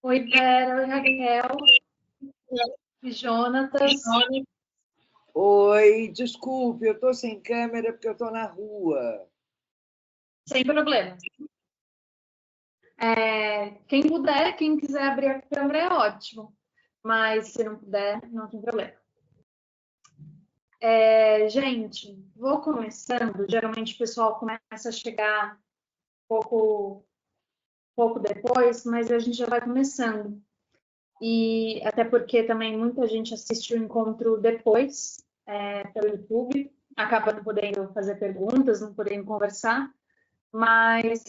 Oi, Vera, oi, Raquel, e Jonatas. Oi, desculpe, eu estou sem câmera porque eu estou na rua. Sem problema. Quem puder, quem quiser abrir a câmera é ótimo, mas se não puder, não tem problema. Gente, vou começando. Geralmente o pessoal começa a chegar pouco depois, mas a gente já vai começando. E até porque também muita gente assiste o encontro depois, pelo YouTube, acaba não podendo fazer perguntas, não podendo conversar, mas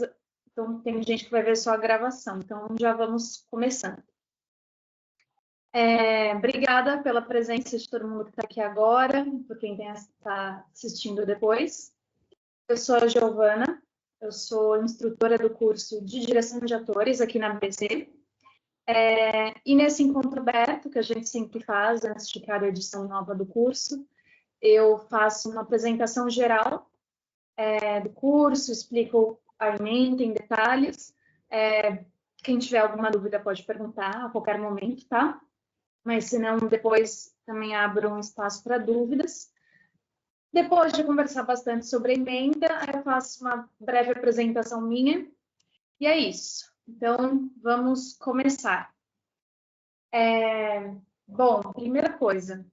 então, tem gente que vai ver só a gravação, então já vamos começando. Obrigada pela presença de todo mundo que está aqui agora, por quem está assistindo depois. Eu sou a Giovana, eu sou instrutora do curso de Direção de Atores aqui na ABC. E nesse encontro aberto, que a gente sempre faz antes de cada edição nova do curso, eu faço uma apresentação geral do curso, explico a ementa em detalhes. Quem tiver alguma dúvida pode perguntar a qualquer momento, tá? Mas se não, depois também abro um espaço para dúvidas. Depois de conversar bastante sobre a emenda, eu faço uma breve apresentação minha. E é isso. Então, vamos começar. Bom, primeira coisa,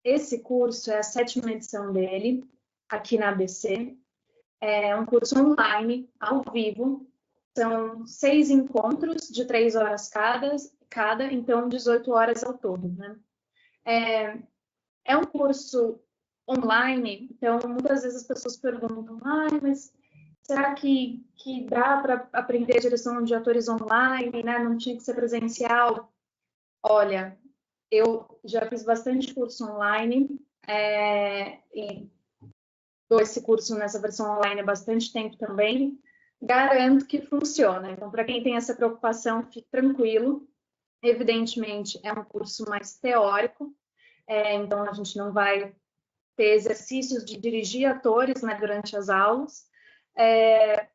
esse curso é a 7ª edição dele, aqui na ABC. É um curso online, ao vivo. São 6 encontros de 3 horas cada, então 18 horas ao todo, né? É um curso online, então muitas vezes as pessoas perguntam, mas será que dá para aprender direção de atores online, né? Não tinha que ser presencial? Olha, eu já fiz bastante curso online e dou esse curso nessa versão online há bastante tempo também. Garanto que funciona. Então, para quem tem essa preocupação, fique tranquilo. Evidentemente, é um curso mais teórico, então a gente não vai ter exercícios de dirigir atores, né, durante as aulas,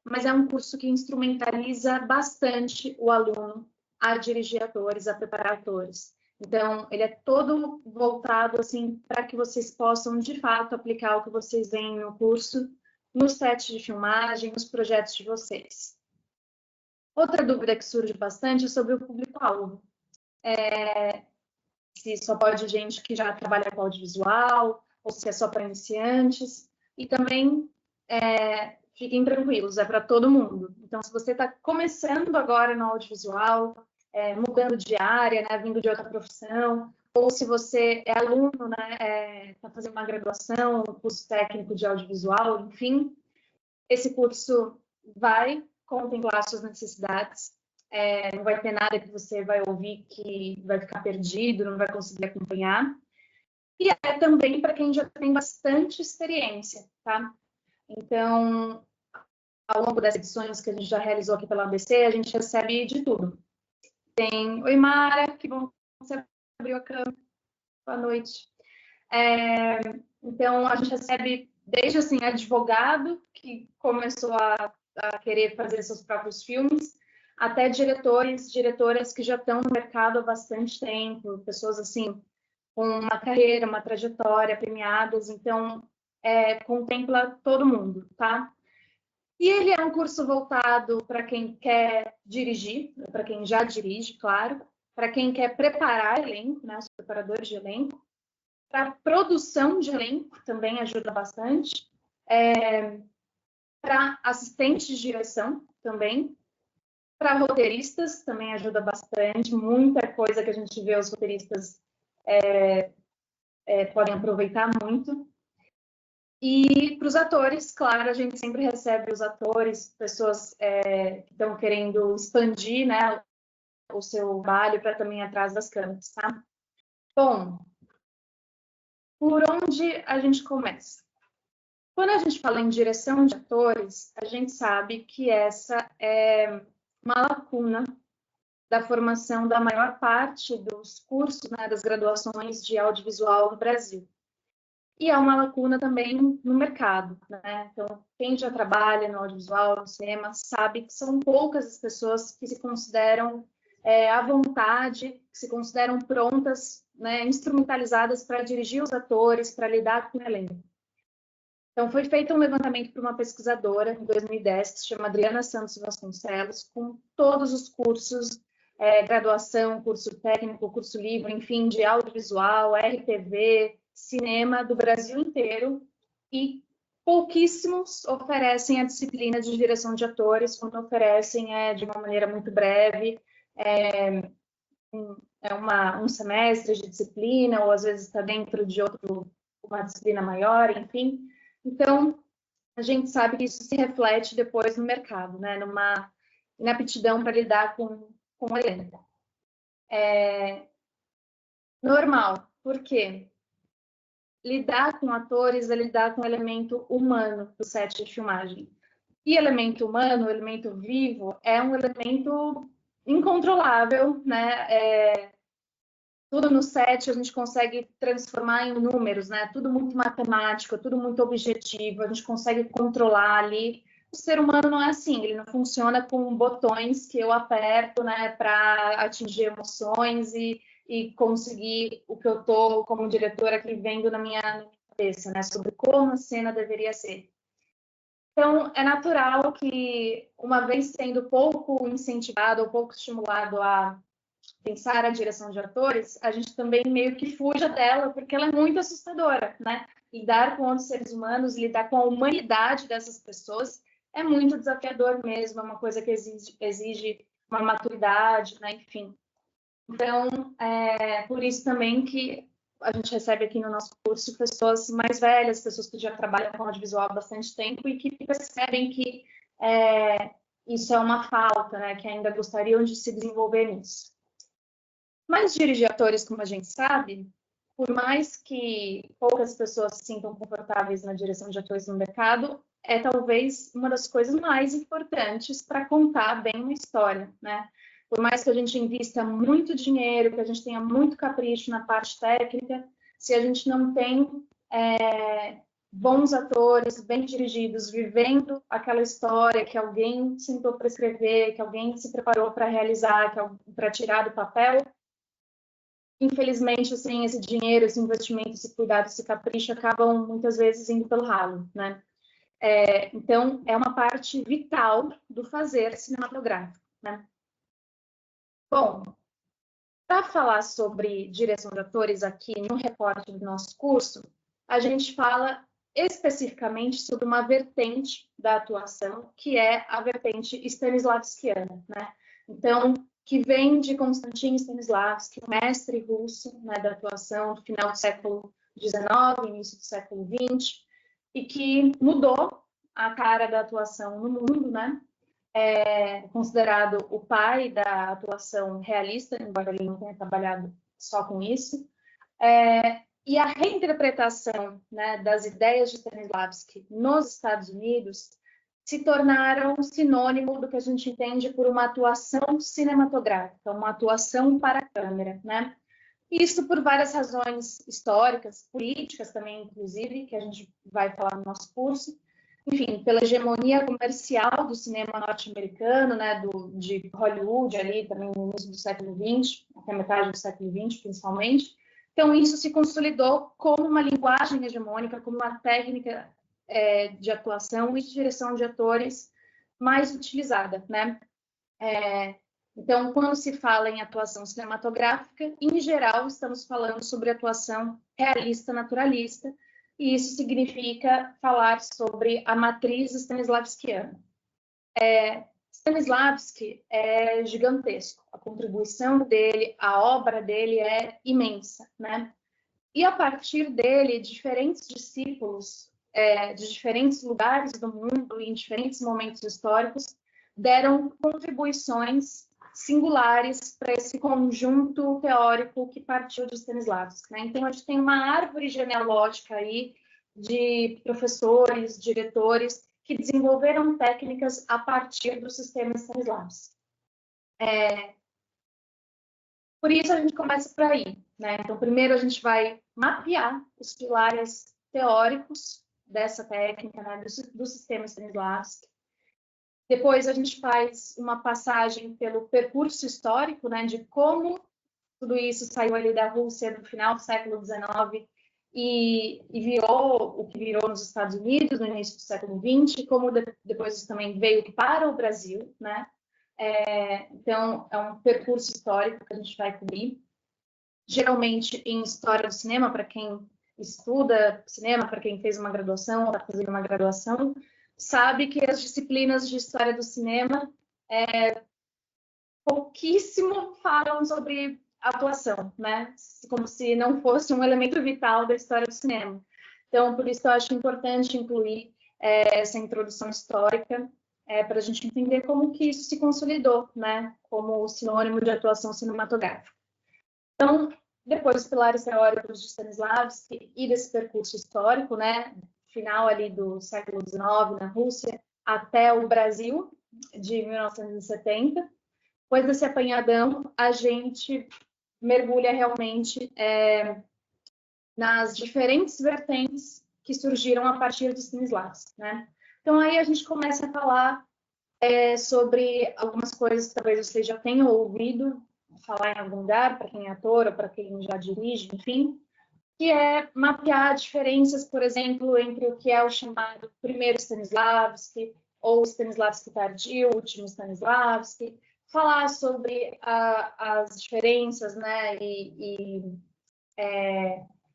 mas é um curso que instrumentaliza bastante o aluno a dirigir atores, a preparar atores. Então, ele é todo voltado assim para que vocês possam, de fato, aplicar o que vocês veem no curso, nos sets de filmagem, nos projetos de vocês. Outra dúvida que surge bastante é sobre o público-alvo. Se só pode gente que já trabalha com audiovisual, ou se é só para iniciantes. E também, fiquem tranquilos, é para todo mundo. Então, se você está começando agora no audiovisual, mudando de área, né, vindo de outra profissão, ou se você é aluno, né, está fazendo uma graduação, um curso técnico de audiovisual, enfim, esse curso vai contemplar suas necessidades. Não vai ter nada que você vai ouvir que vai ficar perdido, não vai conseguir acompanhar. E é também para quem já tem bastante experiência, tá? Então, ao longo das edições que a gente já realizou aqui pela ABC, a gente recebe de tudo. Oi, Mara, que bom que você abriu a câmera. Boa noite. Então, a gente recebe desde, assim, advogado, que começou a querer fazer seus próprios filmes, até diretores, diretoras que já estão no mercado há bastante tempo, pessoas, assim, com uma carreira, uma trajetória, premiadas. Então, contempla todo mundo, tá? E ele é um curso voltado para quem quer dirigir, para quem já dirige, claro, para quem quer preparar elenco, né, os preparadores de elenco, para produção de elenco também ajuda bastante, para assistentes de direção também, para roteiristas também ajuda bastante, muita coisa que a gente vê os roteiristas podem aproveitar muito. E para os atores, claro, a gente sempre recebe os atores, pessoas que estão querendo expandir, né, o seu trabalho para também atrás das câmeras, tá? Bom, por onde a gente começa? Quando a gente fala em direção de atores, a gente sabe que essa é uma lacuna da formação da maior parte dos cursos, né, das graduações de audiovisual no Brasil. E é uma lacuna também no mercado, né? Então, quem já trabalha no audiovisual, no cinema, sabe que são poucas as pessoas que se consideram à vontade, que se consideram prontas, né, instrumentalizadas para dirigir os atores, para lidar com o elenco. Então, foi feito um levantamento por uma pesquisadora em 2010, que se chama Adriana Santos Vasconcelos, com todos os cursos, graduação, curso técnico, curso livre, enfim, de audiovisual, RTV, cinema do Brasil inteiro, e pouquíssimos oferecem a disciplina de direção de atores, quando oferecem de uma maneira muito breve, um semestre de disciplina, ou às vezes está dentro de uma disciplina maior, enfim. Então, a gente sabe que isso se reflete depois no mercado, né? Numa inaptidão para lidar com o elenco. Normal, por quê? Lidar com atores é lidar com o elemento humano do set de filmagem. E elemento humano, elemento vivo, é um elemento incontrolável, né? Tudo no set a gente consegue transformar em números, né? Tudo muito matemático, tudo muito objetivo, a gente consegue controlar ali. O ser humano não é assim, ele não funciona com botões que eu aperto, né, para atingir emoções e conseguir o que eu tô como diretora aqui vendo na minha cabeça, né, sobre como a cena deveria ser. Então, é natural que, uma vez sendo pouco incentivado ou pouco estimulado a pensar a direção de atores, a gente também meio que fuja dela, porque ela é muito assustadora, né? Lidar com outros seres humanos, lidar com a humanidade dessas pessoas é muito desafiador mesmo, é uma coisa que exige uma maturidade, né? Enfim. Então, por isso também que a gente recebe aqui no nosso curso pessoas mais velhas, pessoas que já trabalham com audiovisual há bastante tempo e que percebem que isso é uma falta, né? Que ainda gostariam de se desenvolver nisso. Mas dirigir atores, como a gente sabe, por mais que poucas pessoas se sintam confortáveis na direção de atores no mercado, é talvez uma das coisas mais importantes para contar bem uma história, né? Por mais que a gente invista muito dinheiro, que a gente tenha muito capricho na parte técnica, se a gente não tem bons atores, bem dirigidos, vivendo aquela história que alguém sentou para escrever, que alguém se preparou para realizar, para tirar do papel, infelizmente, assim, esse dinheiro, esse investimento, esse cuidado, esse capricho acabam muitas vezes indo pelo ralo, né? Então, é uma parte vital do fazer cinematográfico, né? Bom, para falar sobre direção de atores aqui no recorte do nosso curso, a gente fala especificamente sobre uma vertente da atuação, que é a vertente stanislavskiana, né? Então, que vem de Konstantin Stanislavski, mestre russo, né, da atuação do final do século XIX, início do século XX, e que mudou a cara da atuação no mundo, né? Considerado o pai da atuação realista, embora ele não tenha trabalhado só com isso. E a reinterpretação, né, das ideias de Stanislavski nos Estados Unidos se tornaram sinônimo do que a gente entende por uma atuação cinematográfica, uma atuação para a câmera, né? Isso por várias razões históricas, políticas também, inclusive, que a gente vai falar no nosso curso. Enfim, pela hegemonia comercial do cinema norte-americano, né, de Hollywood, ali também no início do século XX, até metade do século XX, principalmente. Então, isso se consolidou como uma linguagem hegemônica, como uma técnica de atuação e de direção de atores mais utilizada, né? Então, quando se fala em atuação cinematográfica, em geral, estamos falando sobre atuação realista, naturalista, e isso significa falar sobre a matriz stanislavskiana. Stanislavski é gigantesco, a contribuição dele, a obra dele é imensa, né? E a partir dele, diferentes discípulos de diferentes lugares do mundo, em diferentes momentos históricos, deram contribuições singulares para esse conjunto teórico que partiu de Stanislavski, né? Então, a gente tem uma árvore genealógica aí de professores, diretores, que desenvolveram técnicas a partir do sistema Stanislavski. Por isso, a gente começa por aí, né? Então, primeiro a gente vai mapear os pilares teóricos dessa técnica, né, do sistema Stanislavski. Depois a gente faz uma passagem pelo percurso histórico, né, de como tudo isso saiu ali da Rússia no final do século XIX e virou o que virou nos Estados Unidos no início do século XX, como depois isso também veio para o Brasil, né? Então, é um percurso histórico que a gente vai cobrir. Geralmente em história do cinema, para quem estuda cinema, para quem fez uma graduação ou está fazendo uma graduação, sabe que as disciplinas de história do cinema pouquíssimo falam sobre atuação, né? Como se não fosse um elemento vital da história do cinema. Então, por isso eu acho importante incluir essa introdução histórica para a gente entender como que isso se consolidou, né? Como sinônimo de atuação cinematográfica. Então, depois dos pilares teóricos de Stanislavski e desse percurso histórico, né? Final ali do século XIX na Rússia até o Brasil de 1970. Depois desse apanhadão, a gente mergulha realmente nas diferentes vertentes que surgiram a partir dos Stanislavski, né? Então, aí a gente começa a falar sobre algumas coisas que talvez vocês já tenham ouvido falar em algum lugar, para quem é ator ou para quem já dirige, enfim, que é mapear diferenças, por exemplo, entre o que é o chamado primeiro Stanislavski ou Stanislavski tardio, último Stanislavski, falar sobre as diferenças, né, e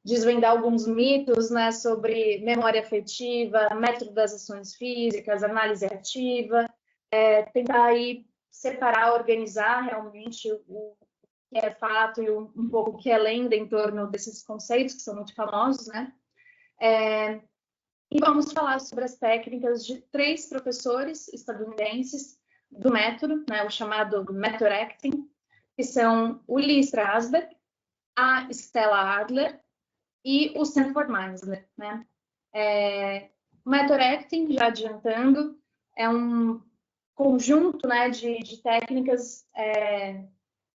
desvendar alguns mitos, né, sobre memória afetiva, método das ações físicas, análise ativa, tentar aí separar, organizar realmente o que é fato e um pouco o que é lenda em torno desses conceitos que são muito famosos, né? E vamos falar sobre as técnicas de 3 professores estadunidenses do método, né, o chamado Method Acting, que são o Lee Strasberg, a Stella Adler e o Sanford Meisner, né? O Method Acting, já adiantando, é um conjunto, né, de técnicas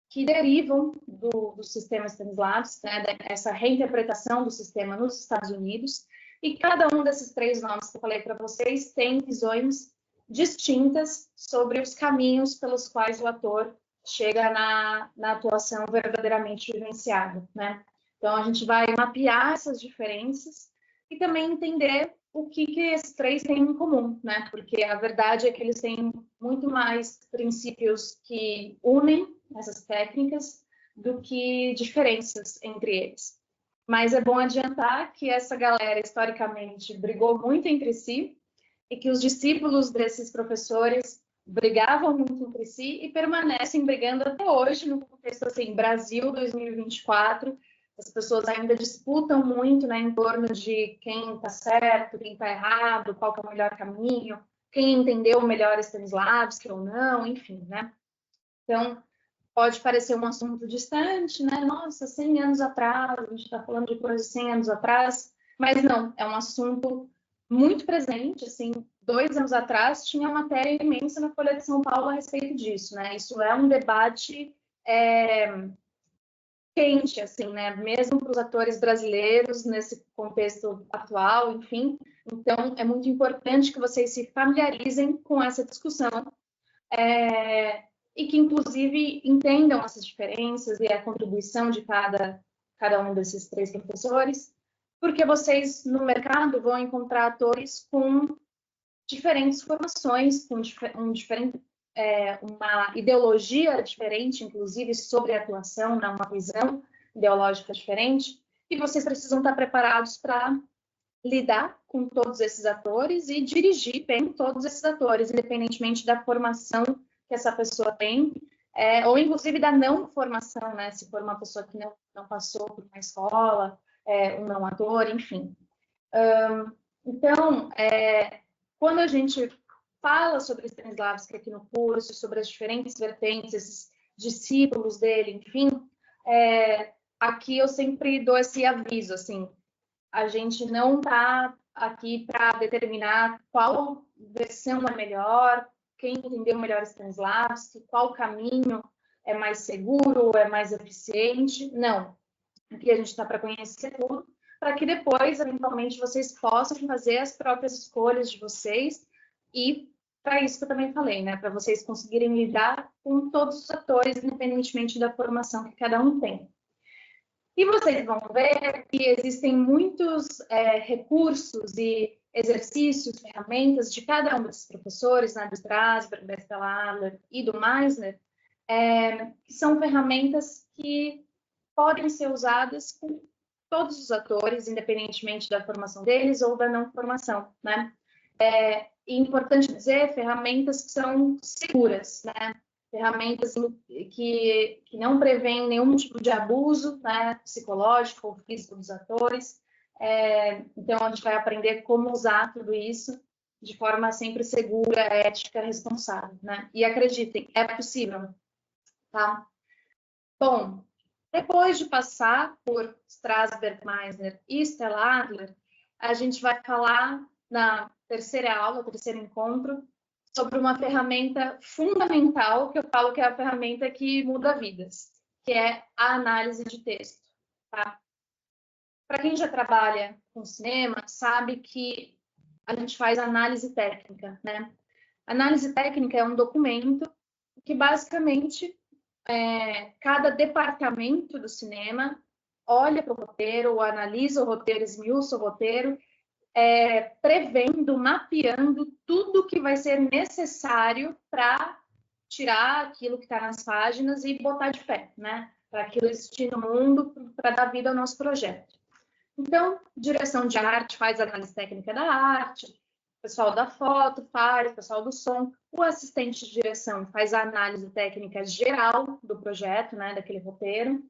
que derivam do sistema Stanislavski, né, dessa reinterpretação do sistema nos Estados Unidos, e cada um desses 3 nomes que eu falei para vocês tem visões distintas sobre os caminhos pelos quais o ator chega na atuação verdadeiramente vivenciada, né? Então, a gente vai mapear essas diferenças e também entender o que esses 3 têm em comum, né? Porque a verdade é que eles têm muito mais princípios que unem essas técnicas do que diferenças entre eles. Mas é bom adiantar que essa galera, historicamente, brigou muito entre si e que os discípulos desses professores brigavam muito entre si e permanecem brigando até hoje, no contexto assim, Brasil 2024, as pessoas ainda disputam muito, né, em torno de quem está certo, quem está errado, qual que é o melhor caminho, quem entendeu melhor Stanislavski ou não, enfim, né? Então, pode parecer um assunto distante, né? Nossa, 100 anos atrás, a gente está falando de coisas de 100 anos atrás, mas não, é um assunto muito presente, assim, 2 anos atrás tinha uma matéria imensa na Folha de São Paulo a respeito disso, né? Isso é um debate quente, assim, né? Mesmo para os atores brasileiros nesse contexto atual, enfim. Então, é muito importante que vocês se familiarizem com essa discussão e que, inclusive, entendam essas diferenças e a contribuição de cada um desses 3 professores, porque vocês, no mercado, vão encontrar atores com diferentes formações, com uma ideologia diferente, inclusive, sobre a atuação, né? Uma visão ideológica diferente, e vocês precisam estar preparados para lidar com todos esses atores e dirigir bem todos esses atores, independentemente da formação que essa pessoa tem, ou inclusive da não formação, né? Se for uma pessoa que não passou por uma escola, um não ator, enfim. Então, quando a gente fala sobre Stanislavski aqui no curso, sobre as diferentes vertentes, esses discípulos dele, enfim, aqui eu sempre dou esse aviso, assim, a gente não está aqui para determinar qual versão é melhor, quem entendeu melhor Stanislavski, qual caminho é mais seguro, é mais eficiente. Não. Aqui a gente está para conhecer tudo, para que depois, eventualmente, vocês possam fazer as próprias escolhas de vocês e para isso que eu também falei, né? Para vocês conseguirem lidar com todos os atores, independentemente da formação que cada um tem. E vocês vão ver que existem muitos recursos e exercícios, ferramentas de cada um desses professores, né, do Strasberg, da Stella Adler e do Meisner, que são ferramentas que podem ser usadas por todos os atores, independentemente da formação deles ou da não formação, né? E importante dizer, ferramentas que são seguras, né? Ferramentas que não prevêem nenhum tipo de abuso, né, psicológico ou físico dos atores. Então, a gente vai aprender como usar tudo isso de forma sempre segura, ética, responsável, né? E acreditem, é possível, tá? Bom, depois de passar por Strasberg, Meisner e Stella Adler, a gente vai falar na terceira aula, terceiro encontro, sobre uma ferramenta fundamental, que eu falo que é a ferramenta que muda vidas, que é a análise de texto, tá? Para quem já trabalha com cinema, sabe que a gente faz análise técnica, né? Análise técnica é um documento que basicamente cada departamento do cinema olha para o roteiro, ou analisa o roteiro, esmiuça o roteiro, prevendo, mapeando tudo que vai ser necessário para tirar aquilo que está nas páginas e botar de pé, né? Para aquilo existir no mundo, para dar vida ao nosso projeto. Então, direção de arte faz análise técnica da arte, o pessoal da foto faz, o pessoal do som, o assistente de direção faz a análise técnica geral do projeto, né, daquele roteiro.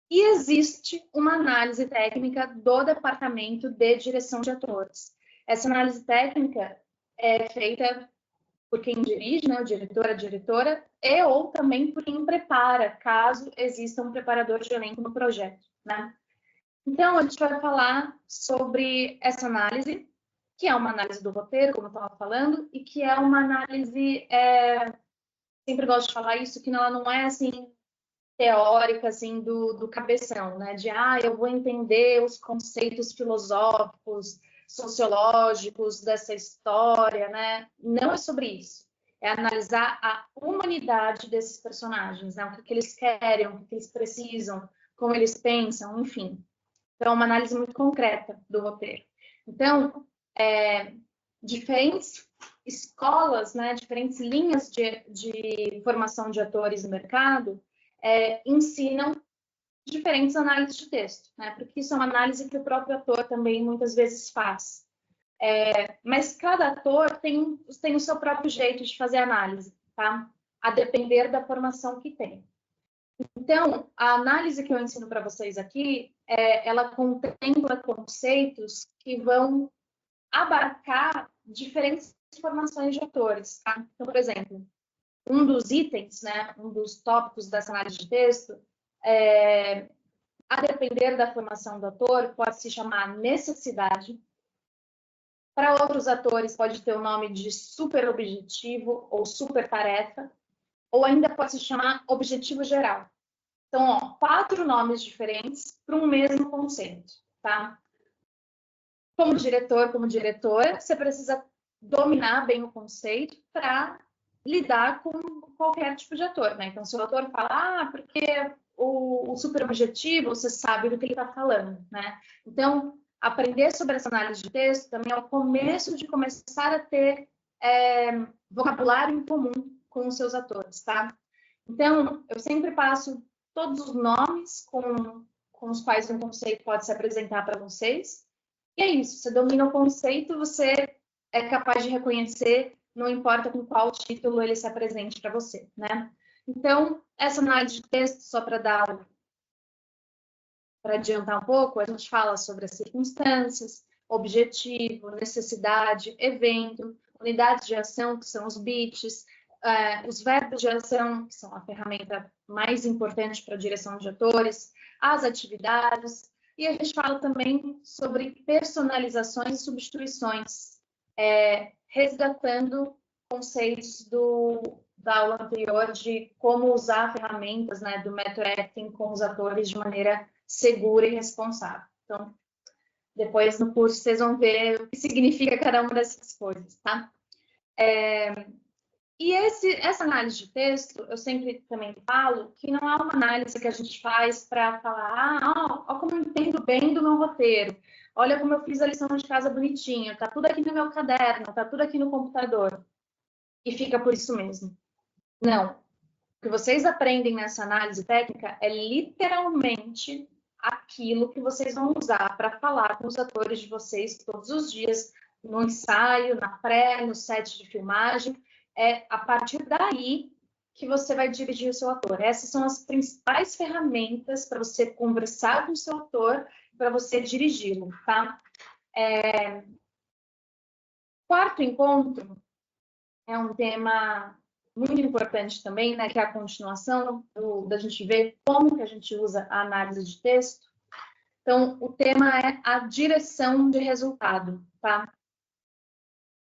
E existe uma análise técnica do departamento de direção de atores. Essa análise técnica é feita por quem dirige, né, o diretor, a diretora, e ou também por quem prepara, caso exista um preparador de elenco no projeto, né? Então, a gente vai falar sobre essa análise, que é uma análise do roteiro, como eu estava falando, e que é uma análise, sempre gosto de falar isso, que ela não é assim teórica, assim, do cabeção, né? De, eu vou entender os conceitos filosóficos, sociológicos dessa história, né? Não é sobre isso. É analisar a humanidade desses personagens, né? O que eles querem, o que eles precisam, como eles pensam, enfim. Então, é uma análise muito concreta do roteiro. Então, diferentes escolas, né, diferentes linhas de formação de atores no mercado ensinam diferentes análises de texto, né, porque isso é uma análise que o próprio ator também muitas vezes faz. Mas cada ator tem o seu próprio jeito de fazer análise, tá? A depender da formação que tem. Então, a análise que eu ensino para vocês aqui, ela contempla conceitos que vão abarcar diferentes formações de atores, tá? Então, por exemplo, um dos itens, né, um dos tópicos dessa análise de texto, a depender da formação do ator, pode se chamar necessidade. Para outros atores, pode ter o nome de super objetivo ou super tarefa, ou ainda pode se chamar objetivo geral. Então, 4 nomes diferentes para um mesmo conceito, tá? Como diretor, como diretora, você precisa dominar bem o conceito para lidar com qualquer tipo de ator, né? Então, se o ator fala, porque o super objetivo, você sabe do que ele está falando, né? Então, aprender sobre essa análise de texto também é o começo de começar a ter vocabulário em comum com os seus atores, tá? Então, eu sempre passo todos os nomes com os quais um conceito pode se apresentar para vocês. E é isso, você domina o conceito, você é capaz de reconhecer, não importa com qual título ele se apresente para você, né? Então, essa análise de texto, só para adiantar um pouco, a gente fala sobre as circunstâncias, objetivo, necessidade, evento, unidades de ação, que são os bits, os verbos de ação, que são a ferramenta mais importante para a direção de atores, as atividades, e a gente fala também sobre personalizações e substituições, resgatando conceitos da aula anterior de como usar ferramentas, né, do method acting com os atores de maneira segura e responsável. Então, depois no curso vocês vão ver o que significa cada uma dessas coisas, tá? E essa análise de texto, eu sempre também falo que não é uma análise que a gente faz para falar, ó, como eu entendo bem do meu roteiro, olha como eu fiz a lição de casa bonitinho, tá tudo aqui no meu caderno, tá tudo aqui no computador, e fica por isso mesmo. Não. O que vocês aprendem nessa análise técnica é literalmente aquilo que vocês vão usar para falar com os atores de vocês todos os dias, no ensaio, na pré, no set de filmagem. É a partir daí que você vai dirigir o seu ator. Essas são as principais ferramentas para você conversar com o seu ator, para você dirigi-lo, tá? Quarto encontro é um tema muito importante também, né, que é a continuação da gente ver como que a gente usa a análise de texto. Então, o tema é a direção de resultado, tá?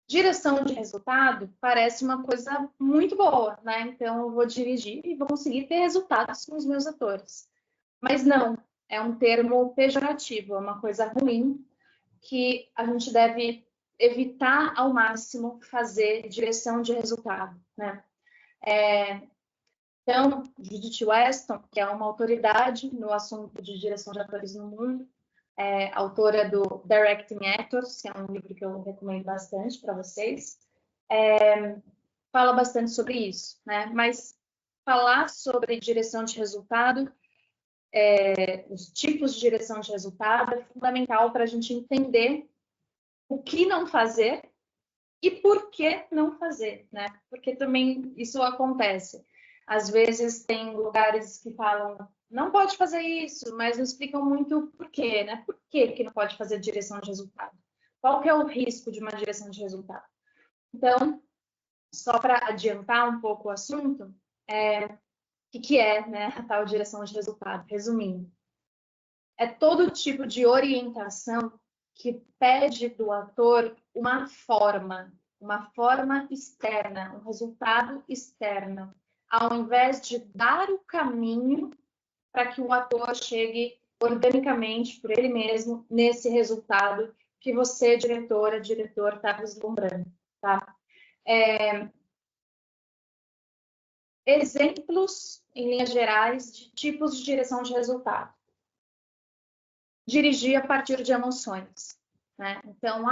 Direção de resultado parece uma coisa muito boa, né? Então, eu vou dirigir e vou conseguir ter resultados com os meus atores. Mas não, é um termo pejorativo, é uma coisa ruim que a gente deve evitar ao máximo fazer direção de resultado, né? Então, Judith Weston, que é uma autoridade no assunto de direção de atores no mundo, autora do Directing Actors, que é um livro que eu recomendo bastante para vocês, fala bastante sobre isso, né? Mas falar sobre direção de resultado, os tipos de direção de resultado, é fundamental para a gente entender o que não fazer e por que não fazer, né? Porque também isso acontece. Às vezes tem lugares que falam, não pode fazer isso, mas não explicam muito o porquê, né? Por que não pode fazer direção de resultado? Qual que é o risco de uma direção de resultado? Então, só para adiantar um pouco o assunto, o que é, né, a tal direção de resultado? Resumindo, é todo tipo de orientação que pede do ator uma forma externa, um resultado externo, ao invés de dar o caminho para que o ator chegue organicamente por ele mesmo nesse resultado que você, diretor, está vislumbrando, tá? Exemplos, em linhas gerais, de tipos de direção de resultado. Dirigir a partir de emoções, né? Então,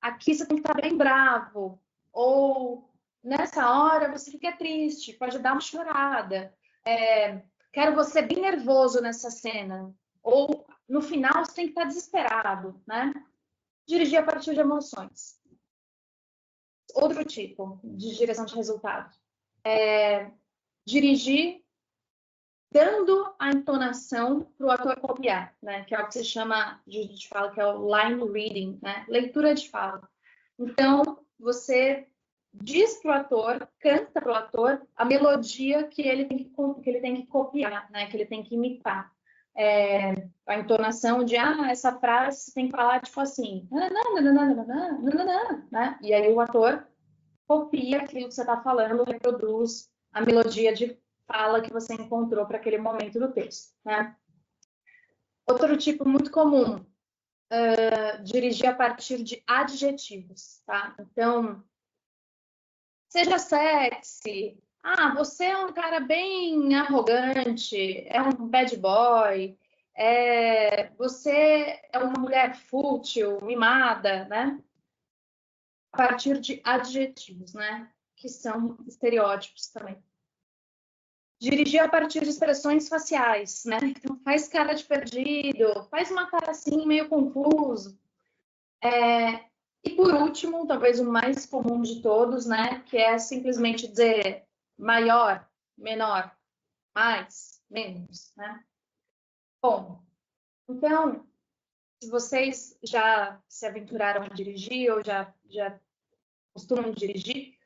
aqui você tem que estar bem bravo, ou nessa hora você fica triste, pode dar uma chorada. Quero você bem nervoso nessa cena, ou no final você tem que estar desesperado, né? Dirigir a partir de emoções. Outro tipo de direção de resultado. Dirigir dando a entonação para o ator copiar, né? Que é o que se chama, a gente fala que é o line reading, né? Leitura de fala. Então, você diz para o ator, canta para o ator a melodia que ele tem que copiar, né? Que ele tem que imitar. A entonação de, essa frase você tem que falar tipo assim, né? E aí o ator copia aquilo que você está falando, reproduz a melodia de fala que você encontrou para aquele momento do texto, né? Outro tipo muito comum, dirigir a partir de adjetivos, tá? Então, seja sexy, você é um cara bem arrogante, é um bad boy, você é uma mulher fútil, mimada, né? A partir de adjetivos, né? Que são estereótipos também. Dirigir a partir de expressões faciais, né? Então, faz cara de perdido, faz uma cara assim, meio confuso. E por último, talvez o mais comum de todos, né? Que é simplesmente dizer maior, menor, mais, menos, né? Bom, então, se vocês já se aventuraram a dirigir ou já costumam dirigir,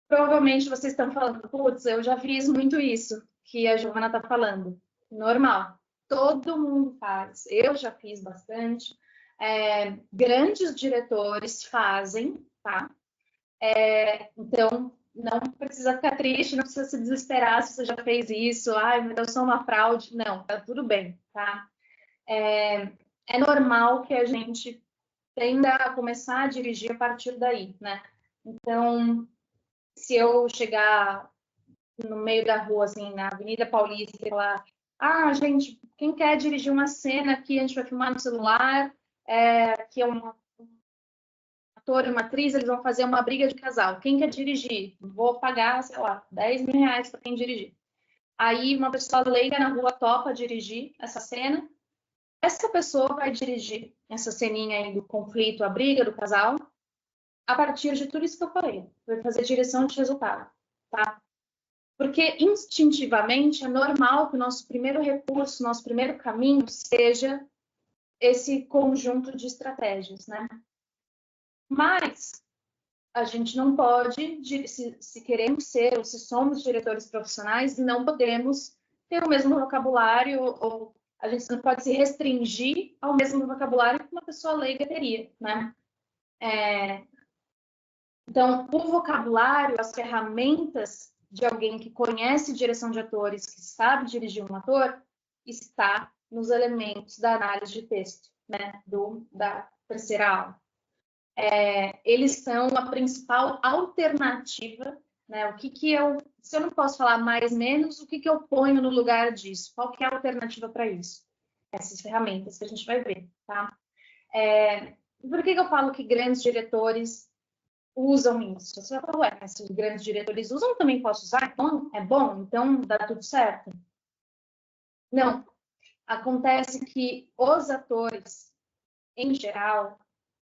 provavelmente vocês estão falando, putz, eu já fiz muito isso que a Giovana está falando. Normal. Todo mundo faz. Eu já fiz bastante. Grandes diretores fazem, tá? Então, não precisa ficar triste, não precisa se desesperar se você já fez isso. Ai, mas eu sou uma fraude. Não, tá tudo bem, tá? É normal que a gente tenda a começar a dirigir a partir daí, né? Então, se eu chegar no meio da rua, assim, na Avenida Paulista, e falar, gente, quem quer dirigir uma cena aqui, a gente vai filmar no celular, que é um ator e uma atriz, eles vão fazer uma briga de casal. Quem quer dirigir? Vou pagar, sei lá, 10 mil reais para quem dirigir. Aí uma pessoa leiga na rua topa dirigir essa cena. Essa pessoa vai dirigir essa ceninha aí do conflito, a briga do casal, a partir de tudo isso que eu falei. Vai fazer direção de resultado, tá? Porque instintivamente é normal que o nosso primeiro recurso, nosso primeiro caminho seja esse conjunto de estratégias, né? Mas a gente não pode, se queremos ser ou se somos diretores profissionais, não podemos ter o mesmo vocabulário ou a gente não pode se restringir ao mesmo vocabulário que uma pessoa leiga teria, né? Então, o vocabulário, as ferramentas de alguém que conhece direção de atores, que sabe dirigir um ator, está nos elementos da análise de texto, né? Da terceira aula. Eles são a principal alternativa, né? O que eu, se eu não posso falar mais menos, o que eu ponho no lugar disso? Qual que é a alternativa para isso? Essas ferramentas que a gente vai ver, tá? Por que eu falo que grandes diretores usam isso? Você vai falar, ué, mas se os grandes diretores usam, eu também posso usar? Então, é bom? Então, dá tudo certo? Não. Acontece que os atores, em geral,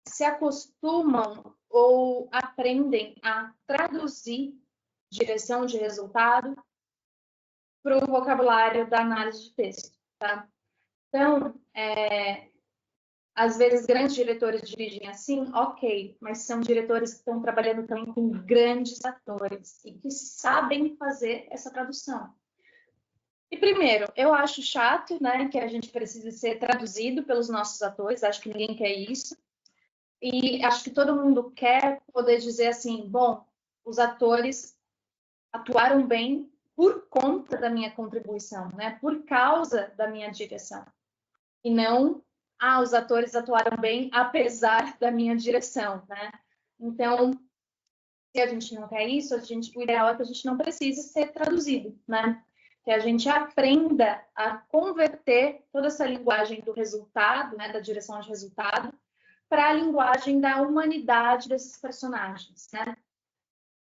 se acostumam ou aprendem a traduzir direção de resultado para o vocabulário da análise de texto, tá? Então, às vezes grandes diretores dirigem assim, ok, mas são diretores que estão trabalhando também com grandes atores e que sabem fazer essa tradução. E primeiro, eu acho chato, né, que a gente precise ser traduzido pelos nossos atores, acho que ninguém quer isso. E acho que todo mundo quer poder dizer assim, bom, os atores atuaram bem por conta da minha contribuição, né? Por causa da minha direção. E não, os atores atuaram bem apesar da minha direção, né? Então, se a gente não quer isso, o ideal é que a gente não precise ser traduzido, né? Que a gente aprenda a converter toda essa linguagem do resultado, né, da direção de resultado, para a linguagem da humanidade desses personagens, né?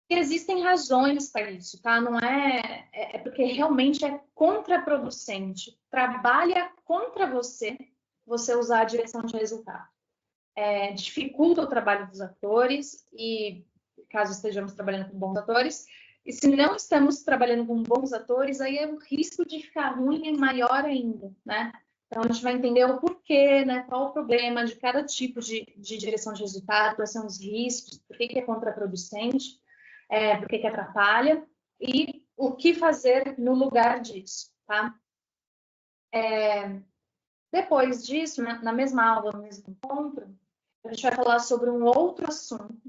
E existem razões para isso, tá? Não é porque realmente é contraproducente. Trabalha contra você usar a direção de resultado. Dificulta o trabalho dos atores e, caso estejamos trabalhando com bons atores, e se não estamos trabalhando com bons atores, aí o risco de ficar ruim é maior ainda, né? Então, a gente vai entender o porquê, né? Qual o problema de cada tipo de direção de resultado, quais são os riscos, por que é contraproducente, por que atrapalha e o que fazer no lugar disso, tá? Depois disso, né, na mesma aula, no mesmo encontro, a gente vai falar sobre um outro assunto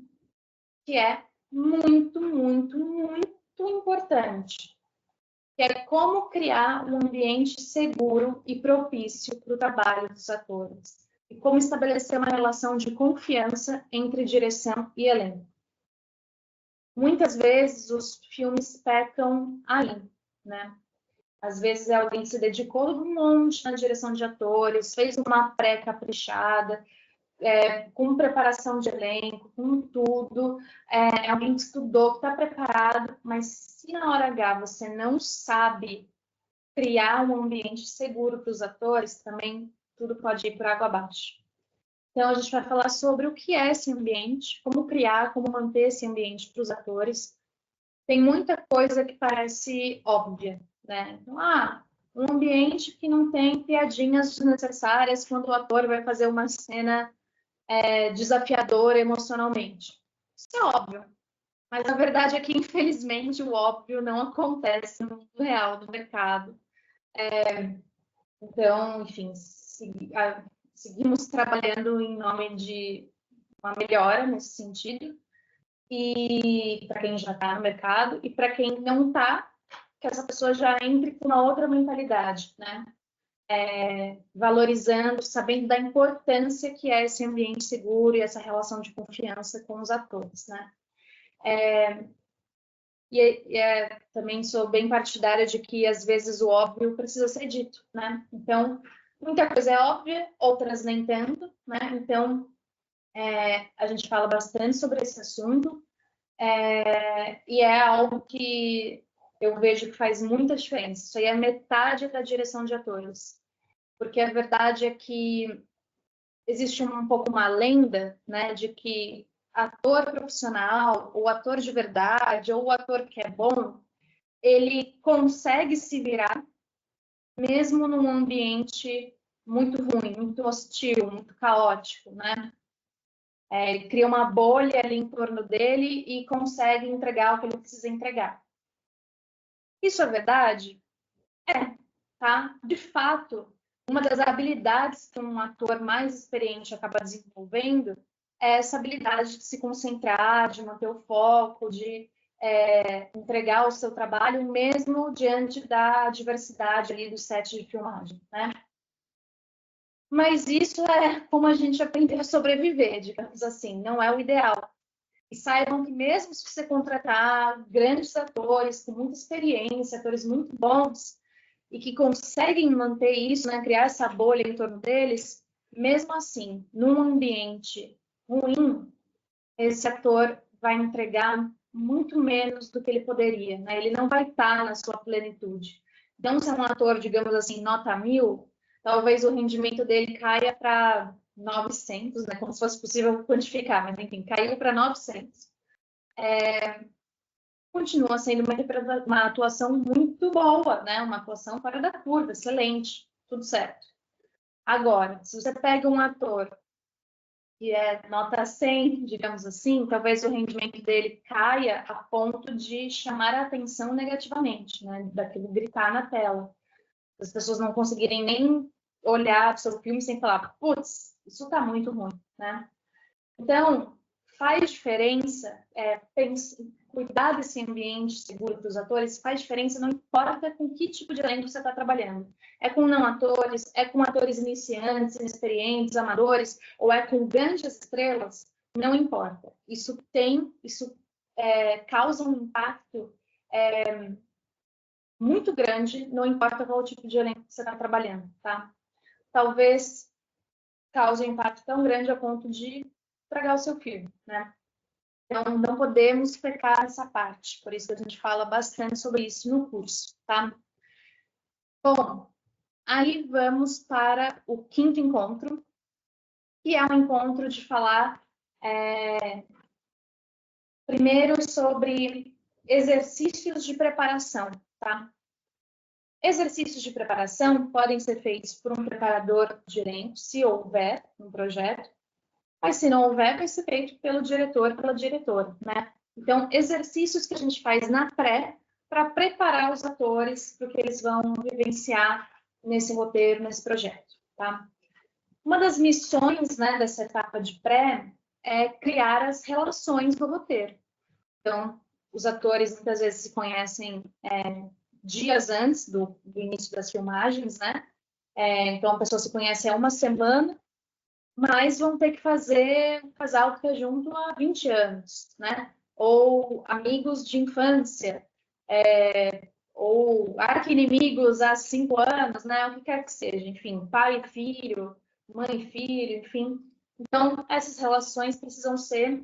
que é muito, muito, muito importante, que é como criar um ambiente seguro e propício para o trabalho dos atores e como estabelecer uma relação de confiança entre direção e elenco. Muitas vezes os filmes pecam aí, né? Às vezes alguém que se dedicou um monte na direção de atores, fez uma pré-caprichada, com preparação de elenco, com tudo, alguém que estudou, que está preparado, mas se na hora H você não sabe criar um ambiente seguro para os atores, também tudo pode ir por água abaixo. Então, a gente vai falar sobre o que é esse ambiente, como criar, como manter esse ambiente para os atores. Tem muita coisa que parece óbvia, né? Então, um ambiente que não tem piadinhas desnecessárias quando o ator vai fazer uma cena desafiadora emocionalmente. Isso é óbvio. Mas a verdade é que, infelizmente, o óbvio não acontece no mundo real do mercado. Então, enfim, seguimos trabalhando em nome de uma melhora nesse sentido. E para quem já está no mercado, e para quem não está, que essa pessoa já entre com uma outra mentalidade, né? Valorizando, sabendo da importância que é esse ambiente seguro e essa relação de confiança com os atores, né? Também sou bem partidária de que, às vezes, o óbvio precisa ser dito, né? Então, muita coisa é óbvia, outras nem tanto, né? Então, a gente fala bastante sobre esse assunto, e é algo que eu vejo que faz muita diferença. Isso aí é metade da direção de atores. Porque a verdade é que existe um pouco uma lenda, né, de que ator profissional, ou ator de verdade, ou o ator que é bom, ele consegue se virar mesmo num ambiente muito ruim, muito hostil, muito caótico, né? Ele cria uma bolha ali em torno dele e consegue entregar o que ele precisa entregar. Isso é verdade? Tá? De fato, uma das habilidades que um ator mais experiente acaba desenvolvendo é essa habilidade de se concentrar, de manter o foco, de entregar o seu trabalho, mesmo diante da diversidade ali do set de filmagem, né? Mas isso é como a gente aprendeu a sobreviver, digamos assim, não é o ideal. E saibam que mesmo se você contratar grandes atores com muita experiência, atores muito bons, e que conseguem manter isso, né, criar essa bolha em torno deles, mesmo assim, num ambiente ruim, esse ator vai entregar muito menos do que ele poderia, né? Ele não vai estar na sua plenitude. Então, se é um ator, digamos assim, nota 1000, talvez o rendimento dele caia para 900, né? Como se fosse possível quantificar, mas enfim, caiu para 900. Continua sendo uma atuação muito boa, né? Uma atuação fora da curva, excelente, tudo certo. Agora, se você pega um ator que é nota 100, digamos assim, talvez o rendimento dele caia a ponto de chamar a atenção negativamente, né? Daquilo gritar na tela. As pessoas não conseguirem nem olhar para o seu filme sem falar, putz, isso está muito ruim, né? Então, faz diferença cuidar desse ambiente seguro para os atores, faz diferença, não importa com que tipo de elenco você está trabalhando. É com não atores, é com atores iniciantes, inexperientes, amadores, ou é com grandes estrelas, não importa. Isso causa um impacto muito grande, não importa qual tipo de elenco que você está trabalhando, tá? Talvez cause um impacto tão grande a ponto de estragar o seu filme, né? Então, não podemos pecar essa parte, por isso que a gente fala bastante sobre isso no curso, tá? Bom, aí vamos para o quinto encontro, que é um encontro de falar primeiro sobre exercícios de preparação, tá? Exercícios de preparação podem ser feitos por um preparador de elenco, se houver um projeto, mas se não houver, vai ser feito pelo diretor, pela diretora, né? Então, exercícios que a gente faz na pré para preparar os atores para o que eles vão vivenciar nesse roteiro, nesse projeto, tá? Uma das missões, né, dessa etapa de pré é criar as relações do roteiro. Então, os atores muitas vezes se conhecem dias antes do início das filmagens, né? Então, a pessoa se conhece há uma semana, mas vão ter que fazer um casal que está junto há 20 anos, né? Ou amigos de infância, ou arqui-inimigos há 5 anos, né? O que quer que seja, enfim, pai e filho, mãe e filho, enfim. Então, essas relações precisam ser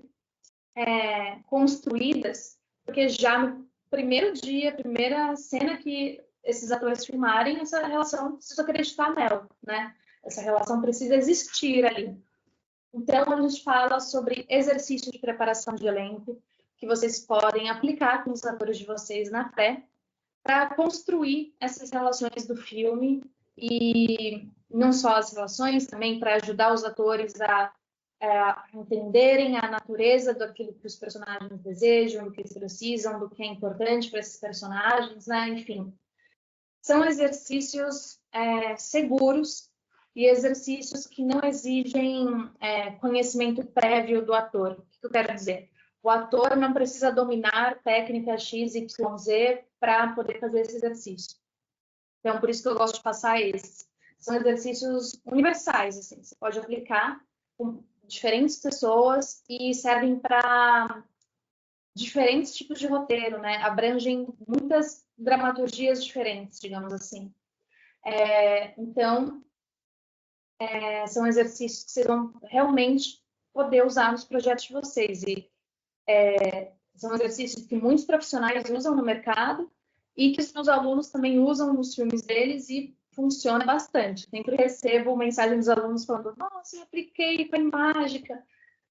construídas, porque já no primeiro dia, primeira cena que esses atores filmarem, essa relação precisa acreditar nela, né? Essa relação precisa existir ali. Então, a gente fala sobre exercício de preparação de elenco que vocês podem aplicar com os atores de vocês na pré para construir essas relações do filme e não só as relações, também para ajudar os atores a entenderem a natureza daquilo que os personagens desejam, do que eles precisam, do que é importante para esses personagens, né? Enfim, são exercícios seguros e exercícios que não exigem conhecimento prévio do ator. O que eu quero dizer? O ator não precisa dominar técnica X, Y, Z para poder fazer esse exercício. Então, por isso que eu gosto de passar esses. São exercícios universais, assim, você pode aplicar com diferentes pessoas e servem para diferentes tipos de roteiro, né? Abrangem muitas dramaturgias diferentes, digamos assim. Então, são exercícios que vocês vão realmente poder usar nos projetos de vocês. E são exercícios que muitos profissionais usam no mercado e que os meus alunos também usam nos filmes deles e funciona bastante. Sempre recebo mensagem dos alunos falando: nossa, eu apliquei, foi mágica.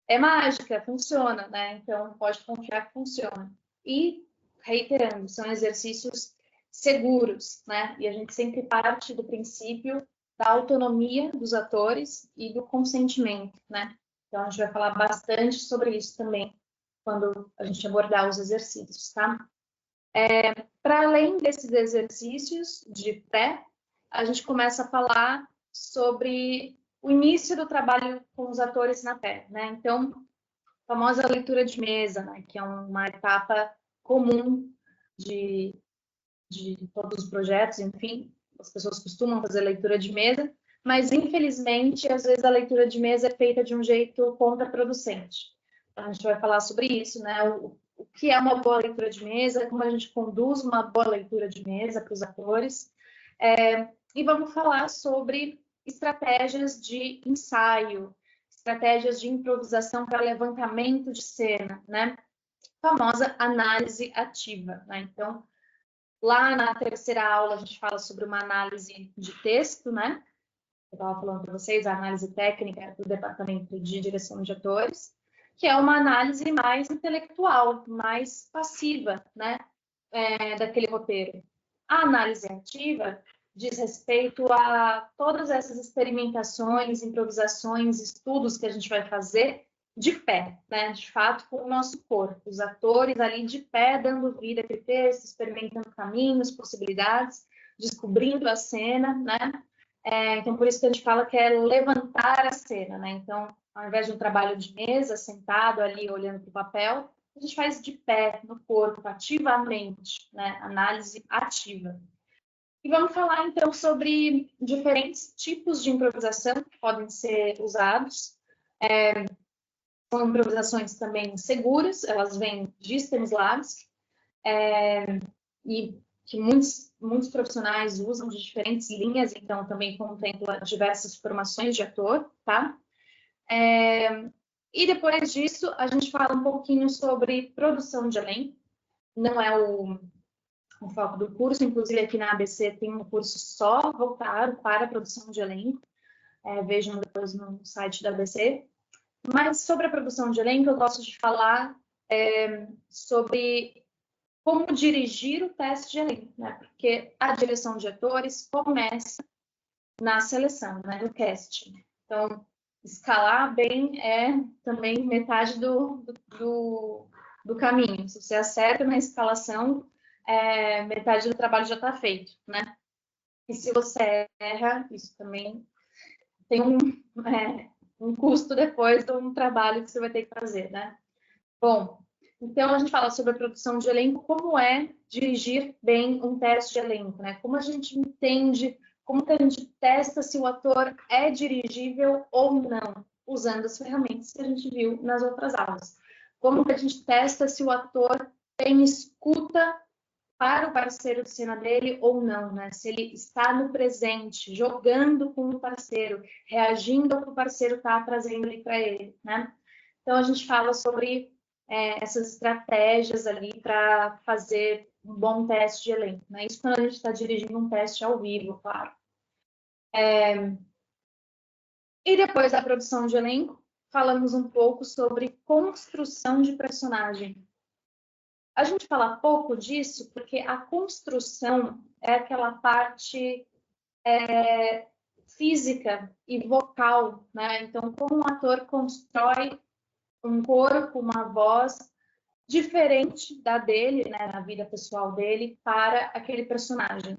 É mágica, funciona, né? Então, pode confiar que funciona. E, reiterando, são exercícios seguros, né? E a gente sempre parte do princípio da autonomia dos atores e do consentimento, né? Então, a gente vai falar bastante sobre isso também quando a gente abordar os exercícios, tá? Para além desses exercícios de pré, a gente começa a falar sobre o início do trabalho com os atores na pé, né? Então, a famosa leitura de mesa, né? Que é uma etapa comum de todos os projetos, enfim, as pessoas costumam fazer leitura de mesa, mas infelizmente, às vezes a leitura de mesa é feita de um jeito contraproducente. Então, a gente vai falar sobre isso, né? O que é uma boa leitura de mesa, como a gente conduz uma boa leitura de mesa para os atores. E vamos falar sobre estratégias de ensaio, estratégias de improvisação para levantamento de cena, né? A famosa análise ativa, né? Então, lá na terceira aula, a gente fala sobre uma análise de texto, né? Eu estava falando para vocês, a análise técnica do departamento de direção de atores, que é uma análise mais intelectual, mais passiva, né? Daquele roteiro. A análise ativa diz respeito a todas essas experimentações, improvisações, estudos que a gente vai fazer de pé, né? De fato, com o nosso corpo. Os atores ali de pé, dando vida àquele texto, experimentando caminhos, possibilidades, descobrindo a cena, né? Então, por isso que a gente fala que é levantar a cena, né? Então, ao invés de um trabalho de mesa, sentado ali, olhando para o papel, a gente faz de pé, no corpo, ativamente, né? Análise ativa. E vamos falar, então, sobre diferentes tipos de improvisação que podem ser usados. São improvisações também seguras, elas vêm de Stanislavski, e que muitos profissionais usam de diferentes linhas, então também contempla diversas formações de ator, tá? E depois disso, a gente fala um pouquinho sobre produção de elenco. Não é o foco do curso, inclusive aqui na ABC tem um curso só voltado para a produção de elenco. Vejam depois no site da ABC. Mas sobre a produção de elenco, eu gosto de falar sobre como dirigir o teste de elenco, né? Porque a direção de atores começa na seleção, né? No casting. Então, escalar bem é também metade do caminho. Se você acerta na escalação, metade do trabalho já está feito, né? E se você erra, isso também tem um custo depois de um trabalho que você vai ter que fazer, né? Bom, então a gente fala sobre a produção de elenco, como é dirigir bem um teste de elenco, né? Como a gente entende, como que a gente testa se o ator é dirigível ou não, usando as ferramentas que a gente viu nas outras aulas. Como que a gente testa se o ator tem escuta para o parceiro de cena dele ou não, né? Se ele está no presente, jogando com o parceiro, reagindo ao que o parceiro está trazendo ali para ele, né? Então, a gente fala sobre essas estratégias ali para fazer um bom teste de elenco, né? Isso quando a gente está dirigindo um teste ao vivo, claro. E depois da produção de elenco, falamos um pouco sobre construção de personagem. A gente fala pouco disso porque a construção é aquela parte física e vocal, né? Então, como um ator constrói um corpo, uma voz diferente da dele, né, na vida pessoal dele, para aquele personagem.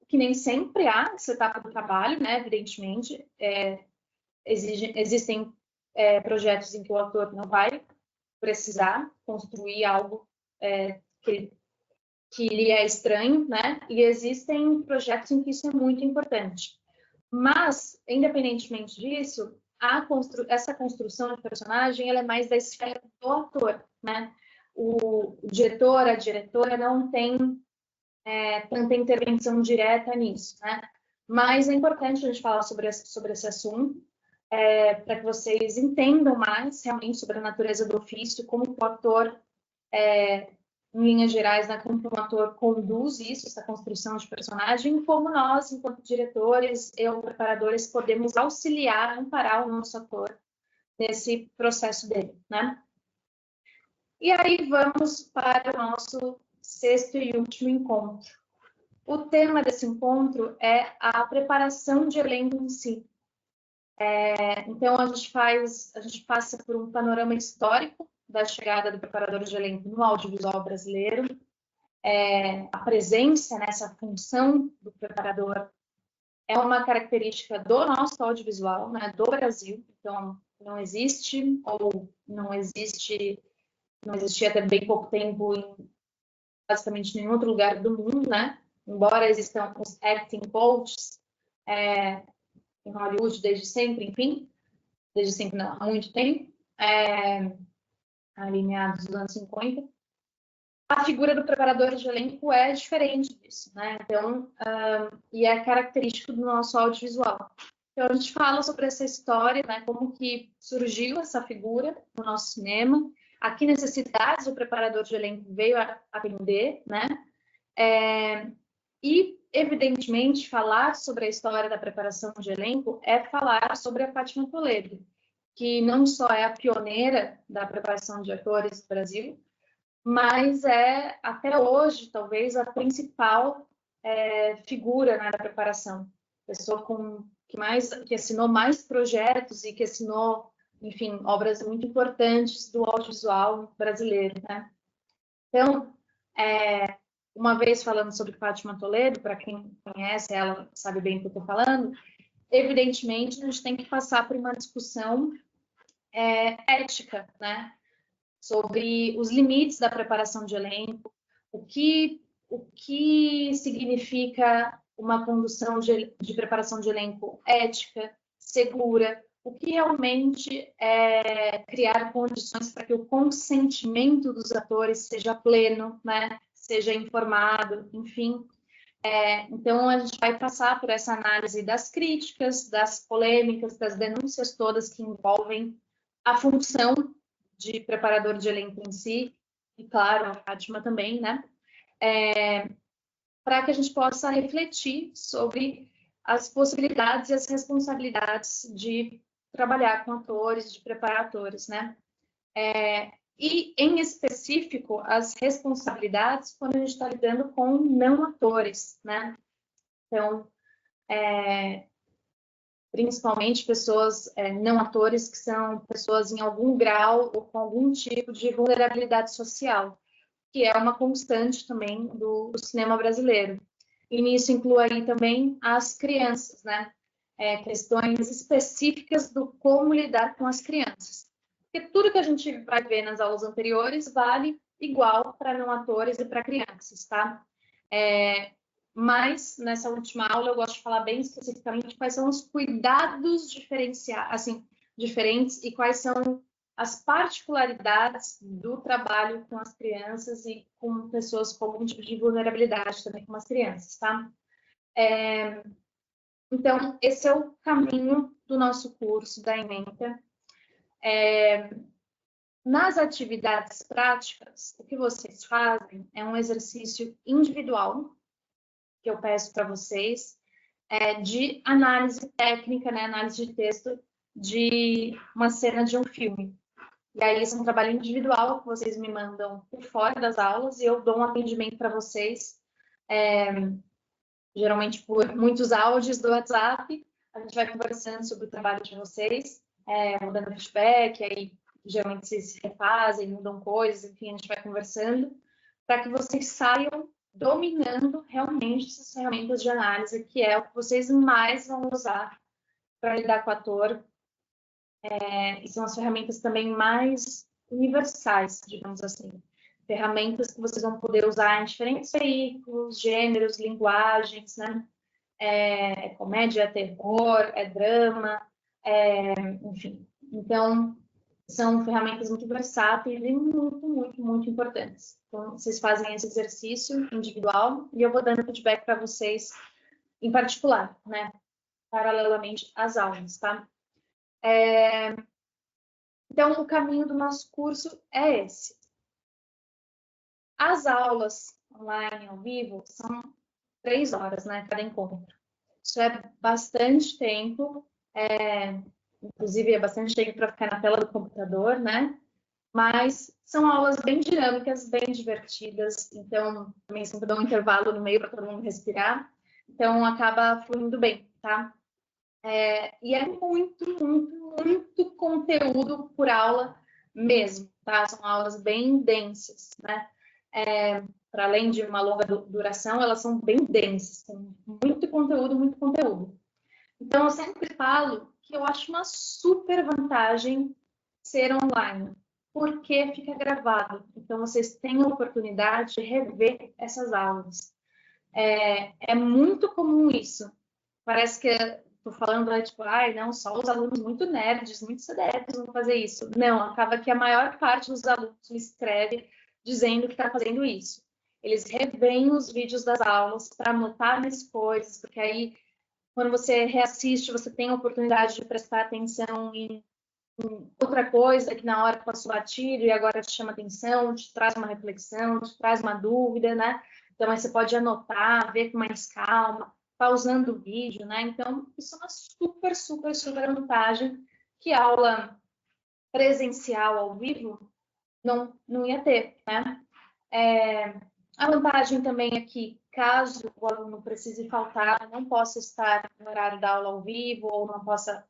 Que nem sempre há essa etapa do trabalho, né? Evidentemente, existem projetos em que o ator não vai precisar construir algo que lhe é estranho, né? E existem projetos em que isso é muito importante. Mas, independentemente disso, essa construção de personagem ela é mais da esfera do ator, né? o diretor, a diretora não tem tanta intervenção direta nisso, né? Mas é importante a gente falar sobre esse assunto, para que vocês entendam mais realmente sobre a natureza do ofício, como o ator, em linhas gerais, né, como o ator conduz isso, essa construção de personagem, e como nós, enquanto diretores e preparadores, podemos auxiliar, amparar o nosso ator nesse processo dele, né? E aí vamos para o nosso sexto e último encontro. O tema desse encontro é a preparação de elenco em si. Então, a gente passa por um panorama histórico da chegada do preparador de elenco no audiovisual brasileiro, a presença nessa função do preparador é uma característica do nosso audiovisual, né, do Brasil. Então, não existe, ou não existia até bem pouco tempo em basicamente nenhum outro lugar do mundo, né? Embora existam os acting coaches em Hollywood desde sempre, enfim, desde sempre não, há muito tempo, ali meados dos anos 50, a figura do preparador de elenco é diferente disso, né? Então, e é característico do nosso audiovisual. Então, a gente fala sobre essa história, né? Como que surgiu essa figura no nosso cinema, a que necessidades o preparador de elenco veio a atender, né? E, evidentemente, falar sobre a história da preparação de elenco é falar sobre a Fátima Toledo, que não só é a pioneira da preparação de atores do Brasil, mas é, até hoje, talvez, a principal figura, né, da preparação. Pessoa que assinou mais projetos e que assinou, enfim, obras muito importantes do audiovisual brasileiro, né? Então, uma vez falando sobre Fátima Toledo, para quem conhece ela, sabe bem o que eu estou falando, evidentemente, a gente tem que passar por uma discussão ética, né? Sobre os limites da preparação de elenco, o que significa uma condução de preparação de elenco ética, segura, o que realmente é criar condições para que o consentimento dos atores seja pleno, né? Seja informado, enfim. Então, a gente vai passar por essa análise das críticas, das polêmicas, das denúncias todas que envolvem a função de preparador de elenco em si, e claro, a Fátima também, né? Para que a gente possa refletir sobre as possibilidades e as responsabilidades de trabalhar com atores, de preparar atores, né? E, em específico, as responsabilidades quando a gente está lidando com não atores, né? Então, principalmente pessoas não atores, que são pessoas em algum grau ou com algum tipo de vulnerabilidade social, que é uma constante também do cinema brasileiro. E nisso inclui aí também as crianças, né? Questões específicas do como lidar com as crianças. Porque tudo que a gente vai ver nas aulas anteriores vale igual para não atores e para crianças, tá? Mas, nessa última aula, eu gosto de falar bem especificamente quais são os cuidados diferentes e quais são as particularidades do trabalho com as crianças e com pessoas com algum tipo de vulnerabilidade também com as crianças, tá? Então, esse é o caminho do nosso curso da Ementa. Nas atividades práticas, o que vocês fazem é um exercício individual, que eu peço para vocês, de análise técnica, né, análise de texto de uma cena de um filme. E aí, isso é um trabalho individual que vocês me mandam por fora das aulas e eu dou um atendimento para vocês, geralmente por muitos áudios do WhatsApp. A gente vai conversando sobre o trabalho de vocês, dando feedback, aí geralmente vocês se refazem, mudam coisas, enfim, a gente vai conversando, para que vocês saiam dominando realmente essas ferramentas de análise, que é o que vocês mais vão usar para lidar com o ator. E são as ferramentas também mais universais, digamos assim. Ferramentas que vocês vão poder usar em diferentes veículos, gêneros, linguagens, né? Comédia, terror, drama, enfim. Então, São ferramentas muito versáteis e muito importantes. Então, vocês fazem esse exercício individual e eu vou dando feedback para vocês em particular, né? Paralelamente às aulas, tá? Então, o caminho do nosso curso é esse. As aulas online, ao vivo, são 3 horas, né? Cada encontro. Isso é bastante tempo, inclusive é bastante tempo para ficar na tela do computador, né? Mas são aulas bem dinâmicas, bem divertidas, então também sempre dá um intervalo no meio para todo mundo respirar, então acaba fluindo bem, tá? E é muito conteúdo por aula mesmo, tá? São aulas bem densas, né? Para além de uma longa duração, elas são bem densas, com muito conteúdo. Então, eu sempre falo que eu acho uma super vantagem ser online, porque fica gravado. Então, vocês têm a oportunidade de rever essas aulas. É muito comum isso. Parece que estou falando, tipo, ai, não, só os alunos muito nerds, muito CDFs vão fazer isso. Não, acaba que a maior parte dos alunos me escreve dizendo que está fazendo isso. Eles revêem os vídeos das aulas para anotar mais coisas, porque aí, quando você reassiste, você tem a oportunidade de prestar atenção em outra coisa que na hora passou batido e agora te chama atenção, te traz uma reflexão, te traz uma dúvida, né? Então, aí você pode anotar, ver com mais calma, pausando o vídeo, né? Então, isso é uma super vantagem que a aula presencial ao vivo não ia ter, né? A vantagem também é que, caso o aluno precise faltar, não possa estar no horário da aula ao vivo ou não possa,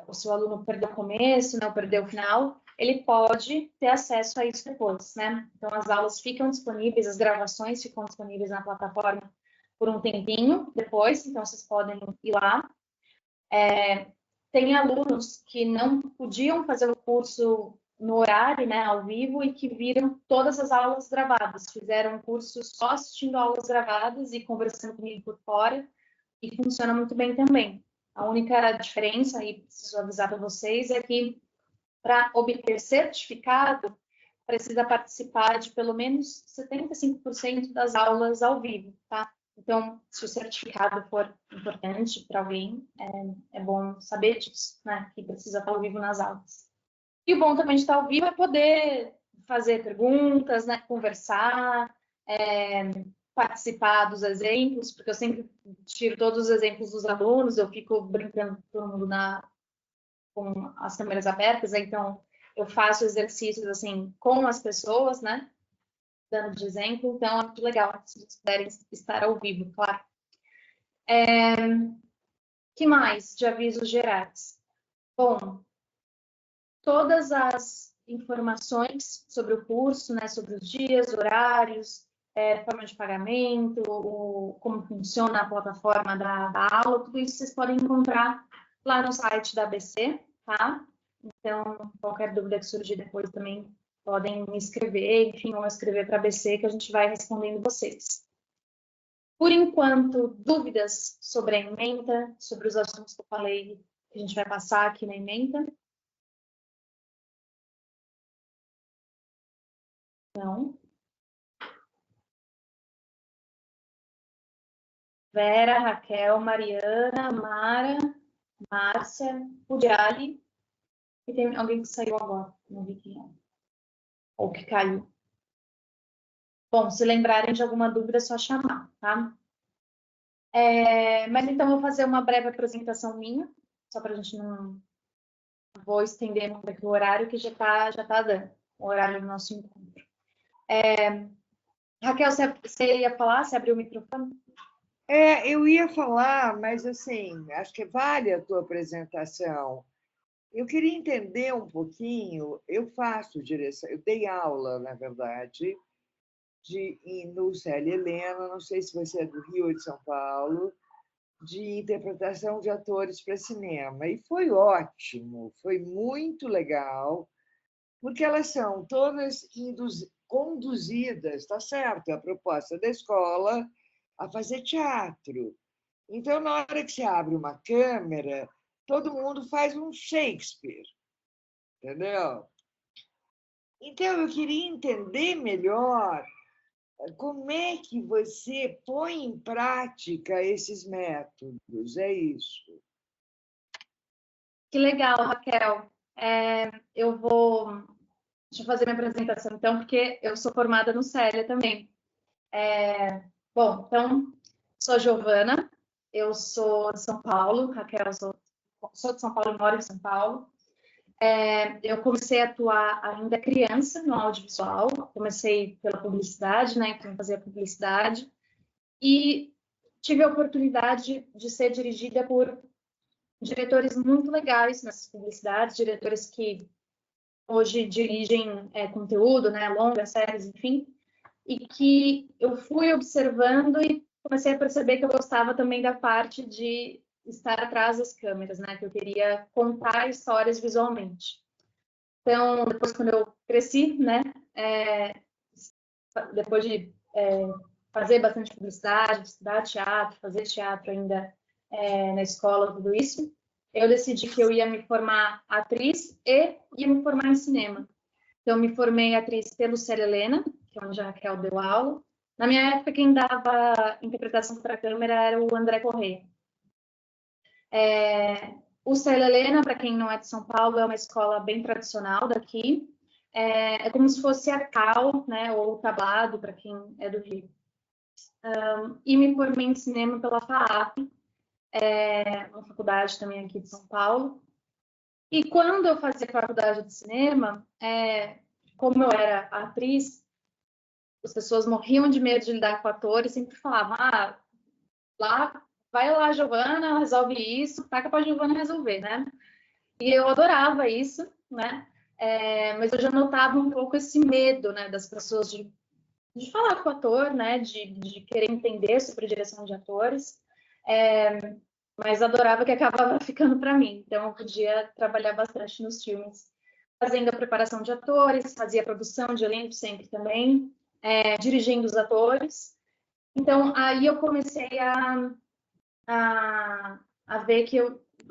o seu aluno perdeu o começo, não perdeu o final, ele pode ter acesso a isso depois, né? Então, as aulas ficam disponíveis, as gravações ficam disponíveis na plataforma por um tempinho depois, então vocês podem ir lá. Tem alunos que não podiam fazer o curso no horário, né, ao vivo, e que viram todas as aulas gravadas, fizeram o curso só assistindo aulas gravadas e conversando comigo por fora, e funciona muito bem também. A única diferença, e preciso avisar para vocês, é que para obter certificado, precisa participar de pelo menos 75% das aulas ao vivo, tá? Então, se o certificado for importante para alguém, é bom saber disso, né? Que precisa estar ao vivo nas aulas. E o bom também de estar ao vivo é poder fazer perguntas, né? Conversar, participar dos exemplos, porque eu sempre tiro todos os exemplos dos alunos, eu fico brincando com todo mundo com as câmeras abertas, então eu faço exercícios assim com as pessoas, né? Dando de exemplo, então é muito legal se vocês puderem estar ao vivo, claro. Que mais de avisos gerais? Bom, todas as informações sobre o curso, né, sobre os dias, horários, forma de pagamento, como funciona a plataforma da aula, tudo isso vocês podem encontrar lá no site da ABC, tá? Então, qualquer dúvida que surgir depois também podem me escrever, enfim, ou escrever para a ABC que a gente vai respondendo vocês. Por enquanto, dúvidas sobre a ementa, sobre os assuntos que eu falei, que a gente vai passar aqui na ementa? Não. Vera, Raquel, Mariana, Mara, Márcia, Pudiali. E tem alguém que saiu agora, não vi quem é. Ou que caiu. Bom, se lembrarem de alguma dúvida, é só chamar, tá? Mas então, eu vou fazer uma breve apresentação minha, só para a gente não... Vou estender muito aqui o horário, que já tá dando, o horário do nosso encontro. Raquel, você ia falar? Você abriu o microfone? Eu ia falar, mas assim, acho que vale a tua apresentação. Eu queria entender um pouquinho, eu faço direção, eu dei aula, na verdade, no Célia Helena, não sei se você é do Rio ou de São Paulo, de interpretação de atores para cinema. E foi ótimo, foi muito legal, porque elas são todas conduzidas, está certo, a proposta da escola a fazer teatro. Então, na hora que se abre uma câmera, todo mundo faz um Shakespeare. entendeu? Então, eu queria entender melhor como é que você põe em prática esses métodos, é isso. Que legal, Raquel. Deixa eu fazer minha apresentação, então, porque eu sou formada no CELIA também. Bom, então, sou Giovana, eu sou de São Paulo, Raquel, eu sou de São Paulo, moro em São Paulo. Eu comecei a atuar ainda criança no audiovisual, comecei pela publicidade, né, então fazia publicidade, e tive a oportunidade de ser dirigida por diretores muito legais nessas publicidades, diretores que hoje dirigem conteúdo, né, longas séries, enfim, e que eu fui observando e comecei a perceber que eu gostava também da parte de estar atrás das câmeras, né, que eu queria contar histórias visualmente. Então, depois quando eu cresci, né, depois de fazer bastante publicidade, estudar teatro, fazer teatro ainda na escola, tudo isso, eu decidi que eu ia me formar atriz e ia me formar em cinema. Então, me formei atriz pelo Célia Helena, que é onde a Raquel deu aula. Na minha época, quem dava interpretação para a câmera era o André Corrêa. O Célia Helena, para quem não é de São Paulo, é uma escola bem tradicional daqui. É como se fosse a Cal, né, ou o Tablado, para quem é do Rio. E me formei em cinema pela FAAP, uma faculdade também aqui de São Paulo. E quando eu fazia faculdade de cinema, como eu era atriz, as pessoas morriam de medo de lidar com atores, sempre falavam, vai lá, Giovana, resolve isso, taca para a Giovana resolver, né? E eu adorava isso, né? Mas eu já notava um pouco esse medo, né, das pessoas de falar com o ator, né, de querer entender sobre direção de atores, mas adorava que acabava ficando para mim. Então, eu podia trabalhar bastante nos filmes, fazendo a preparação de atores, fazia a produção de elenco sempre também, dirigindo os atores. Então, aí eu comecei a ver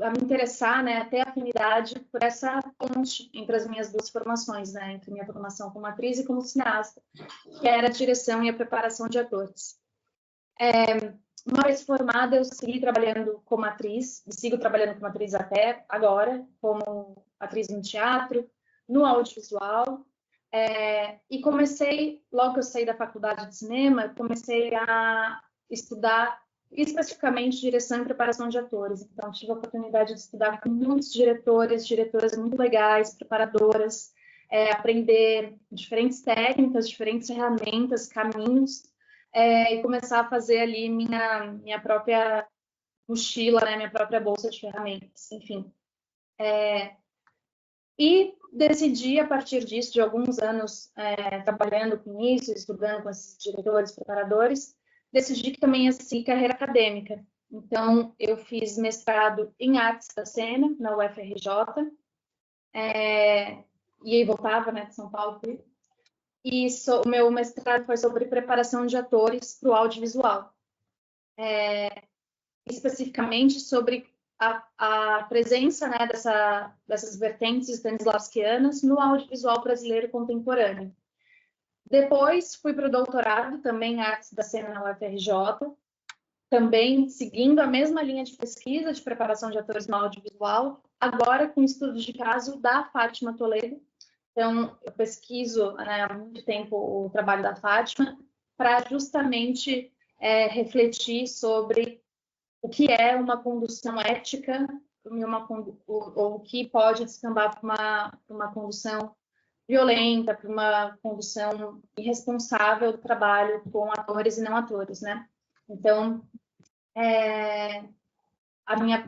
a me interessar, né, a ter afinidade por essa ponte entre as minhas duas formações, né, entre minha formação como atriz e como cineasta, que era a direção e a preparação de atores. Uma vez formada, eu segui trabalhando como atriz, e sigo trabalhando como atriz até agora, como atriz no teatro, no audiovisual, e comecei, logo que eu saí da faculdade de cinema, comecei a estudar especificamente direção e preparação de atores. Então, tive a oportunidade de estudar com muitos diretoras muito legais, preparadoras, aprender diferentes técnicas, diferentes ferramentas, caminhos, e começar a fazer ali minha própria mochila, né, minha própria bolsa de ferramentas, enfim. E decidi, a partir disso, de alguns anos trabalhando com isso, estudando com esses diretores, preparadores, decidi que também ia seguir carreira acadêmica. Então, eu fiz mestrado em Artes da Cena, na UFRJ, e aí voltava, né, de São Paulo. E o meu mestrado foi sobre preparação de atores para o audiovisual. Especificamente sobre a presença, né, dessas vertentes stanislavskianas no audiovisual brasileiro contemporâneo. Depois fui para o doutorado, também em Artes da Cena na UFRJ, também seguindo a mesma linha de pesquisa de preparação de atores no audiovisual, agora com estudos de caso da Fátima Toledo. Então, eu pesquiso, né, há muito tempo o trabalho da Fátima para justamente refletir sobre o que é uma condução ética ou o que pode descambar para uma condução violenta, para uma condução irresponsável do trabalho com atores e não atores, né? Então,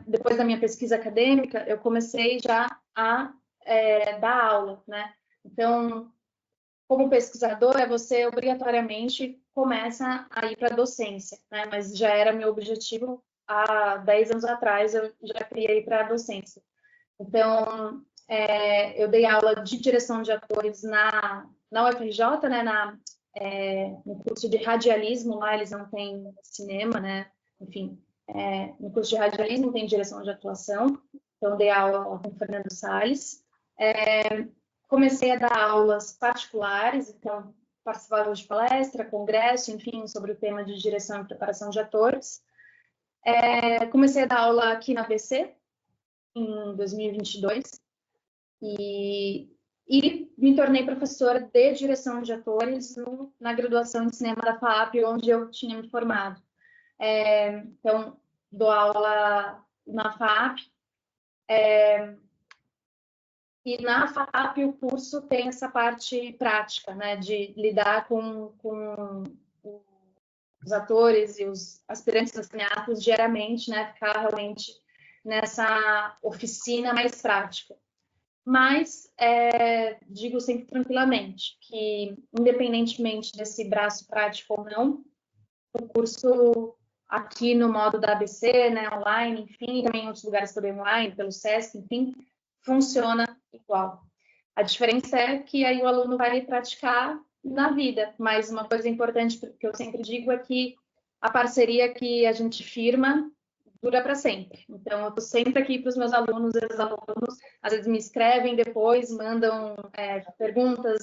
depois da minha pesquisa acadêmica, eu comecei já a dar aula, né? Então, como pesquisadora, você obrigatoriamente começa a ir para a docência, né? Mas já era meu objetivo há 10 anos atrás, eu já queria ir para a docência. Então, eu dei aula de direção de atores na UFRJ, né? No curso de radialismo, lá eles não têm cinema, né? Enfim, no curso de radialismo tem direção de atuação. Então, dei aula com o Fernando Salles. Comecei a dar aulas particulares, então participava de palestra, congresso, enfim, sobre o tema de direção e preparação de atores. Comecei a dar aula aqui na ABC em 2022 e me tornei professora de direção de atores na graduação de cinema da FAAP, onde eu tinha me formado. Então, dou aula na FAAP. E na FAAP o curso tem essa parte prática, né, de lidar com os atores e os aspirantes a cineastas diariamente, né, ficar realmente nessa oficina mais prática. Mas digo sempre tranquilamente que, independentemente desse braço prático ou não, o curso aqui no modo da ABC, né, online, enfim, também em outros lugares também online, pelo SESC, enfim, funciona igual. A diferença é que aí o aluno vai praticar na vida, mas uma coisa importante que eu sempre digo é que a parceria que a gente firma dura para sempre. Então, eu estou sempre aqui para os meus alunos, ex-alunos, às vezes me escrevem depois, mandam perguntas,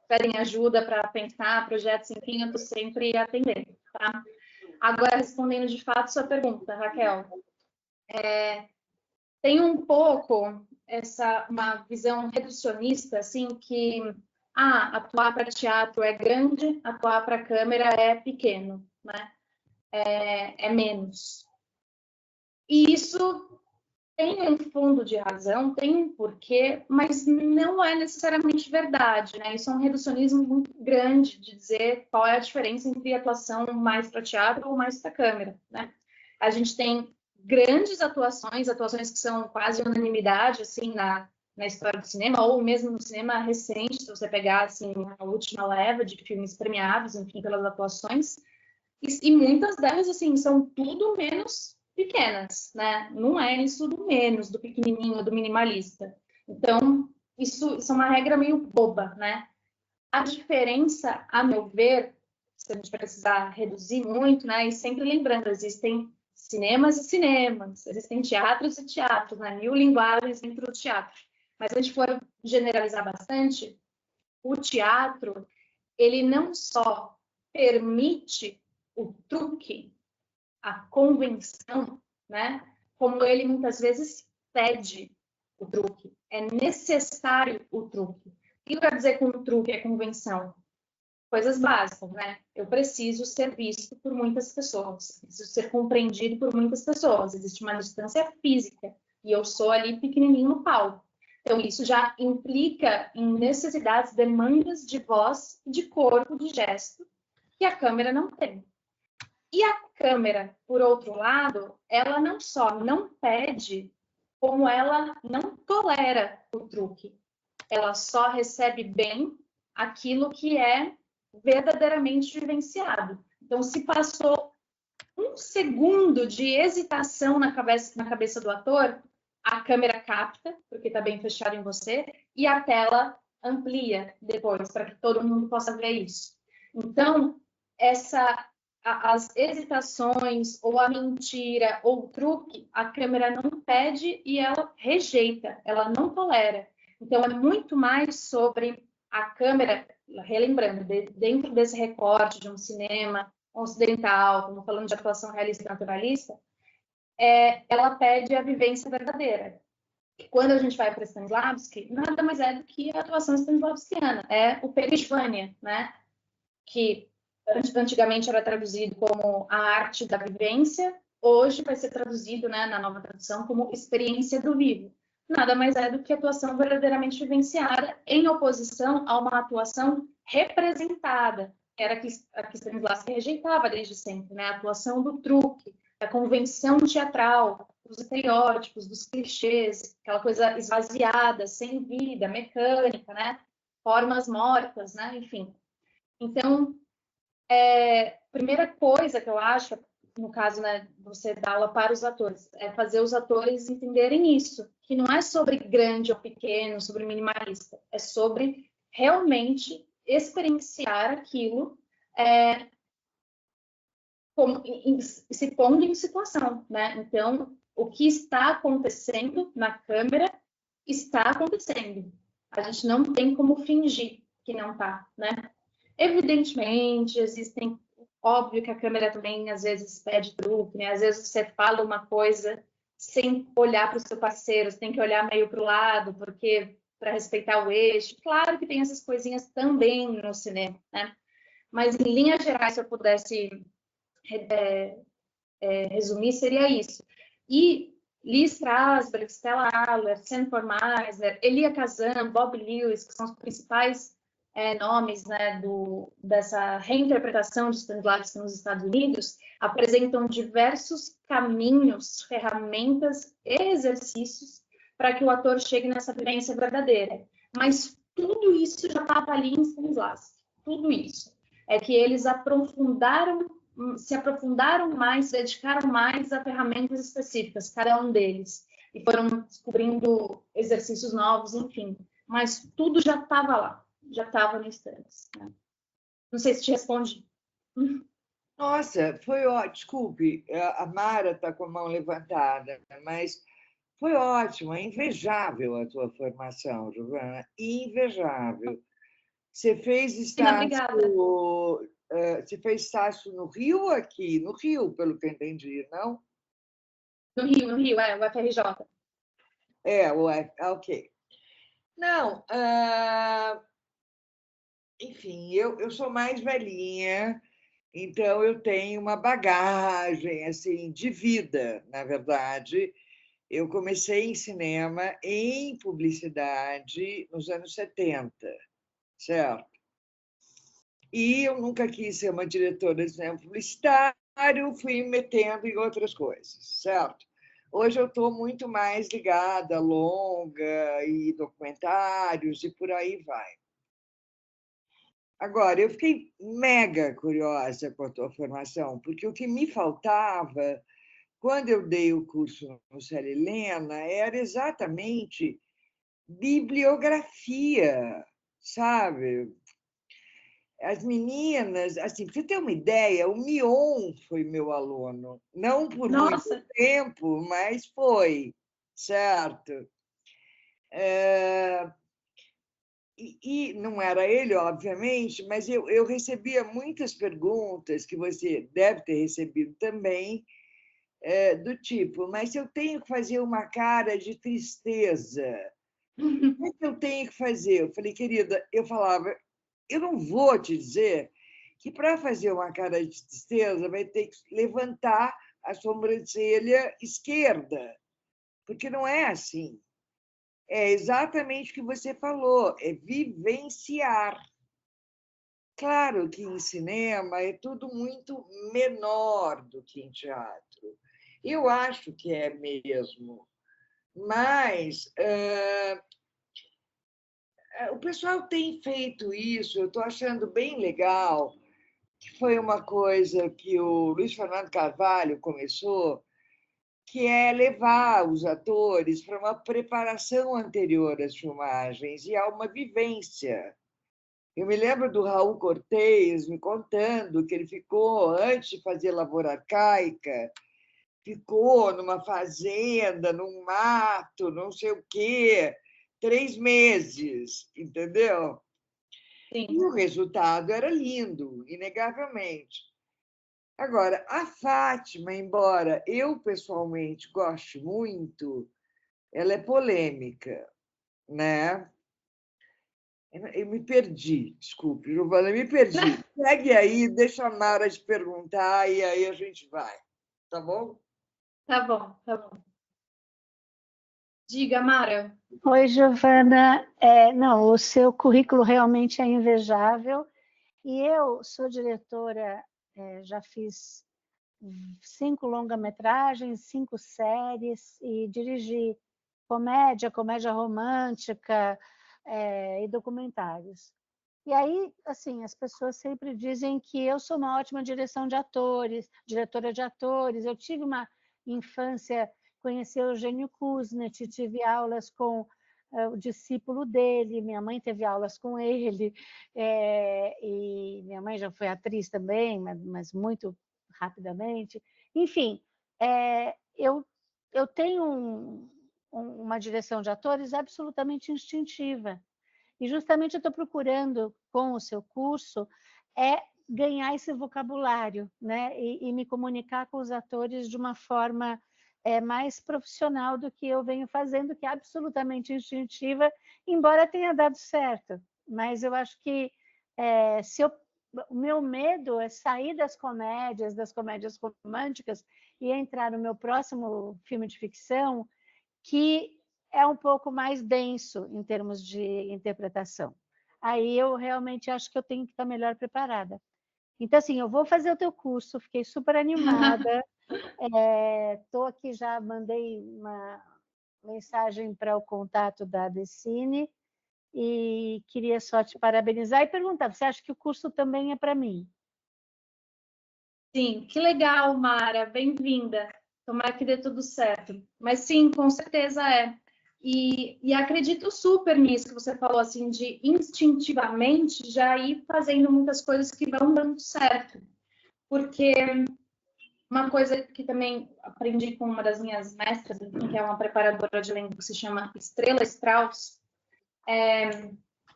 pedem ajuda para pensar projetos, enfim, eu estou sempre atendendo, tá? Agora, respondendo de fato sua pergunta, Raquel, tem um pouco uma visão reducionista, assim, que atuar para teatro é grande, atuar para câmera é pequeno, né? É menos. E isso tem um fundo de razão, tem um porquê, mas não é necessariamente verdade, né? Isso é um reducionismo muito grande de dizer qual é a diferença entre atuação mais para teatro ou mais para câmera, né? A gente tem grandes atuações que são quase unanimidade, assim, na história do cinema, ou mesmo no cinema recente, se você pegar, assim, a última leva de filmes premiados, enfim, pelas atuações, e muitas delas, assim, são tudo menos pequenas, né? Não é isso do menos, do pequenininho, do minimalista. Então, isso é uma regra meio boba, né? A diferença, a meu ver, se a gente precisar reduzir muito, né? E sempre lembrando, existem cinemas e cinemas, existem teatros e teatros, né? 1000 linguagens dentro do teatro. Mas se a gente for generalizar bastante, o teatro, ele não só permite o truque, a convenção, né? Como ele muitas vezes pede o truque. É necessário o truque. O que eu quero dizer com o truque e convenção? Coisas básicas, né? Eu preciso ser visto por muitas pessoas, preciso ser compreendido por muitas pessoas. Existe uma distância física e eu sou ali pequenininho no palco. Então, isso já implica em necessidades, demandas de voz, de corpo, de gesto, que a câmera não tem. E a câmera, por outro lado, ela não só não pede, como ela não tolera o truque. Ela só recebe bem aquilo que é verdadeiramente vivenciado. Então, se passou um segundo de hesitação na cabeça do ator, a câmera capta, porque está bem fechado em você, e a tela amplia depois, para que todo mundo possa ver isso. Então, as hesitações, ou a mentira, ou o truque, a câmera não pede e ela rejeita, ela não tolera. Então, é muito mais sobre a câmera, relembrando, dentro desse recorte de um cinema ocidental, como falando de atuação realista e naturalista, ela pede a vivência verdadeira. Quando a gente vai para Stanislavski, nada mais é do que a atuação stanislavskiana, é o Perishvania, né? Que antigamente era traduzido como a arte da vivência, hoje vai ser traduzido, né, na nova tradução, como experiência do vivo. Nada mais é do que atuação verdadeiramente vivenciada em oposição a uma atuação representada, que era a que Stanislavski rejeitava desde sempre, né? A atuação do truque, da convenção teatral, dos estereótipos, dos clichês, aquela coisa esvaziada, sem vida, mecânica, né? Formas mortas, né? Enfim. Então, primeira coisa que eu acho, no caso, né, você dá aula para os atores, é fazer os atores entenderem isso, que não é sobre grande ou pequeno, sobre minimalista, é sobre realmente experienciar aquilo se pondo em situação, né? Então, o que está acontecendo na câmera está acontecendo. A gente não tem como fingir que não tá, né? Evidentemente, existem... Óbvio que a câmera também, às vezes, pede truque, né? Às vezes você fala uma coisa sem olhar para o seu parceiro, você tem que olhar meio para o lado, porque para respeitar o eixo. Claro que tem essas coisinhas também no cinema, né? Mas, em linhas gerais, se eu pudesse resumir, seria isso. E Lee Strasberg, Stella Adler, Sanford Meisner, Elia Kazan, Bob Lewis, que são os principais nomes, né, dessa reinterpretação de Stanislavski nos Estados Unidos, apresentam diversos caminhos, ferramentas e exercícios para que o ator chegue nessa vivência verdadeira. Mas tudo isso já estava ali em Stanislavski, tudo isso. É que eles se aprofundaram mais, se dedicaram mais a ferramentas específicas, cada um deles, e foram descobrindo exercícios novos, enfim. Mas tudo já estava lá, já estava no instante. Né? Não sei se te responde. Nossa, foi ótimo. Desculpe, a Mara está com a mão levantada, mas foi ótimo, é invejável a tua formação, Giovana, invejável. Você fez Obrigada. estágio no Rio ou aqui? No Rio, pelo que eu entendi, não? No Rio, o FRJ. Ok. Não, enfim, eu sou mais velhinha, então eu tenho uma bagagem assim de vida, na verdade. Eu comecei em cinema, em publicidade, nos anos 70, certo? E eu nunca quis ser uma diretora de cinema publicitário, fui me metendo em outras coisas, certo? Hoje eu estou muito mais ligada a longa e documentários e por aí vai. Agora, eu fiquei mega curiosa com a tua formação, porque o que me faltava quando eu dei o curso no Célia Helena era exatamente bibliografia, sabe? As meninas, assim, para você ter uma ideia, o Mion foi meu aluno, não por muito Nossa! tempo, mas foi, certo? E não era ele, obviamente, mas eu recebia muitas perguntas, que você deve ter recebido também, do tipo, mas eu tenho que fazer uma cara de tristeza. O que eu tenho que fazer? Eu falei, querida, eu falava, eu não vou te dizer que para fazer uma cara de tristeza vai ter que levantar a sobrancelha esquerda, porque não é assim. É exatamente o que você falou, é vivenciar. Claro que em cinema é tudo muito menor do que em teatro. Eu acho que é mesmo, mas o pessoal tem feito isso, eu estou achando bem legal, que foi uma coisa que o Luiz Fernando Carvalho começou, que é levar os atores para uma preparação anterior às filmagens e a uma vivência. Eu me lembro do Raul Cortez me contando que ele ficou, antes de fazer Lavoura Arcaica, ficou numa fazenda, num mato, não sei o quê, 3 meses, entendeu? E Sim. o resultado era lindo, inegavelmente. Agora, a Fátima, embora eu pessoalmente goste muito, ela é polêmica, né? Eu me perdi, desculpe, Giovana, eu me perdi. Segue aí, deixa a Mara te perguntar e aí a gente vai, tá bom? Tá bom, tá bom. Diga, Mara. Oi, Giovana. Não, o seu currículo realmente é invejável. E eu sou diretora, já fiz 5 longa-metragens, 5 séries e dirigi comédia romântica e documentários. E aí, assim, as pessoas sempre dizem que eu sou uma ótima diretora de atores. Eu tive uma infância, conheci Eugênio Kuznet, tive aulas com o discípulo dele, minha mãe teve aulas com ele, e minha mãe já foi atriz também, mas muito rapidamente. Enfim, eu tenho uma direção de atores absolutamente instintiva. E justamente eu estou procurando, com o seu curso, ganhar esse vocabulário, né? E me comunicar com os atores de uma forma mais profissional do que eu venho fazendo, que é absolutamente instintiva, embora tenha dado certo. Mas eu acho que o meu medo é sair das comédias românticas, e entrar no meu próximo filme de ficção, que é um pouco mais denso em termos de interpretação. Aí eu realmente acho que eu tenho que estar melhor preparada. Então, assim, eu vou fazer o teu curso, fiquei super animada. Estou aqui, já mandei uma mensagem para o contato da Decine e queria só te parabenizar e perguntar, você acha que o curso também é para mim? Sim, que legal, Mara, bem-vinda. Tomara que dê tudo certo. Mas sim, com certeza é. E acredito super nisso que você falou, assim, de instintivamente já ir fazendo muitas coisas que vão dando certo. Porque uma coisa que também aprendi com uma das minhas mestras, que é uma preparadora de língua que se chama Estrela Strauss,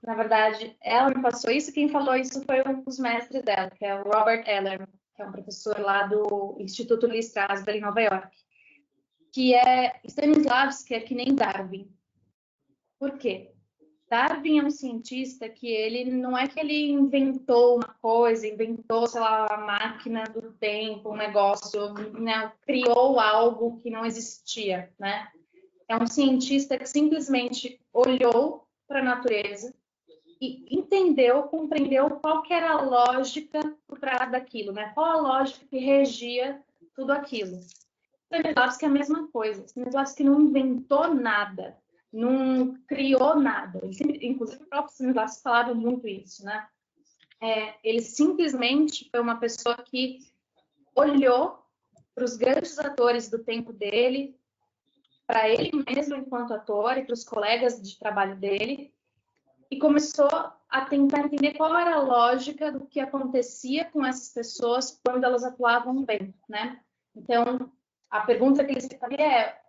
na verdade, ela me passou isso, quem falou isso foi um dos mestres dela, que é o Robert Eller, que é um professor lá do Instituto Lee Strasberg, em Nova York, que é Stanislavski, é que nem Darwin. Por quê? Darwin é um cientista que ele não é que ele inventou uma coisa, inventou, sei lá, a máquina do tempo, um negócio, né? Criou algo que não existia, né? É um cientista que simplesmente olhou para a natureza e entendeu, compreendeu qual que era a lógica por trás daquilo, né? Qual a lógica que regia tudo aquilo. Stanislavski é a mesma coisa. Stanislavski não inventou nada, não criou nada. Inclusive, o próprio Stanislavski falava muito isso, né? Ele simplesmente foi uma pessoa que olhou para os grandes atores do tempo dele, para ele mesmo enquanto ator e para os colegas de trabalho dele, e começou a tentar entender qual era a lógica do que acontecia com essas pessoas quando elas atuavam bem, né? Então, a pergunta que ele se fazia é: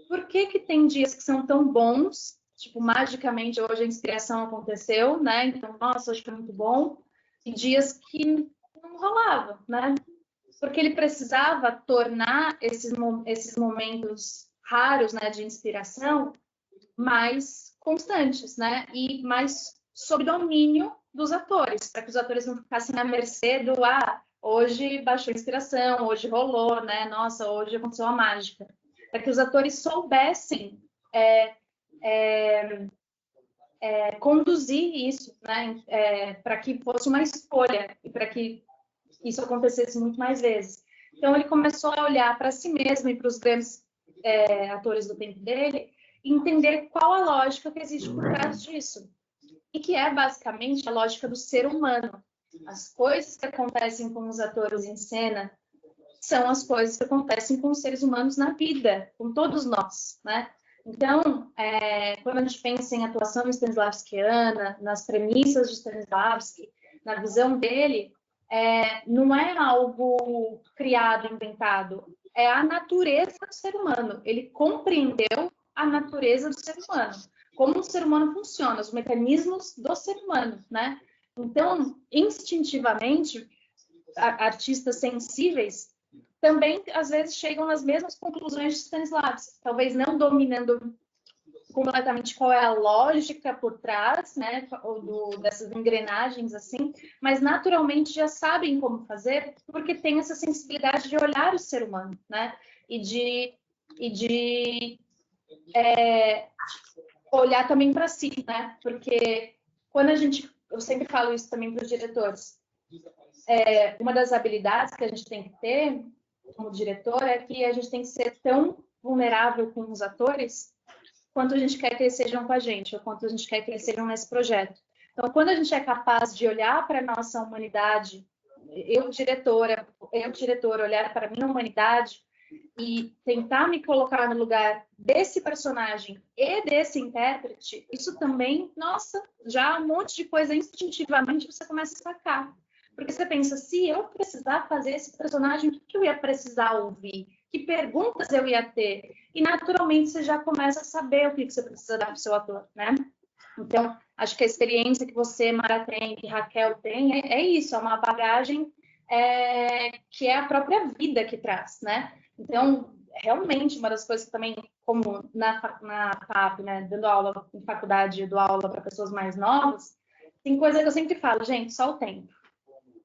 por que tem dias que são tão bons, tipo, magicamente hoje a inspiração aconteceu, né? Então, nossa, hoje foi muito bom, e dias que não rolava, né? Porque ele precisava tornar esses momentos raros, né, de inspiração mais constantes, né? E mais sob domínio dos atores, para que os atores não ficassem à mercê do hoje baixou a inspiração, hoje rolou, né? Nossa, hoje aconteceu a mágica. Para que os atores soubessem conduzir isso, né? Para que fosse uma escolha e para que isso acontecesse muito mais vezes. Então, ele começou a olhar para si mesmo e para os grandes atores do tempo dele e entender qual a lógica que existe por trás disso. E que é, basicamente, a lógica do ser humano. As coisas que acontecem com os atores em cena são as coisas que acontecem com os seres humanos na vida, com todos nós, né? Então, quando a gente pensa em atuação stanislavskiana, nas premissas de Stanislavski, na visão dele, não é algo criado, inventado, é a natureza do ser humano. Ele compreendeu a natureza do ser humano, como o ser humano funciona, os mecanismos do ser humano, né? Então, instintivamente, artistas sensíveis também, às vezes, chegam nas mesmas conclusões de Stanislavski, talvez não dominando completamente qual é a lógica por trás, né, dessas engrenagens, assim, mas naturalmente já sabem como fazer, porque tem essa sensibilidade de olhar o ser humano, né, e de olhar também para si, né, porque quando eu sempre falo isso também para os diretores, uma das habilidades que a gente tem que ter como diretor é que a gente tem que ser tão vulnerável com os atores quanto a gente quer que eles sejam com a gente, ou quanto a gente quer que eles sejam nesse projeto. Então, quando a gente é capaz de olhar para a nossa humanidade, eu, diretor, olhar para a minha humanidade e tentar me colocar no lugar desse personagem e desse intérprete, isso também, nossa, já um monte de coisa instintivamente você começa a sacar. Porque você pensa, se eu precisar fazer esse personagem, o que eu ia precisar ouvir? Que perguntas eu ia ter? E naturalmente você já começa a saber o que você precisa dar para o seu ator, né? Então, acho que a experiência que você, Mara, tem, que Raquel tem, é isso, é uma bagagem que é a própria vida que traz, né? Então, realmente, uma das coisas que também, como na FAP, né, dando aula em faculdade, dou aula para pessoas mais novas, tem coisa que eu sempre falo, gente, só o tempo.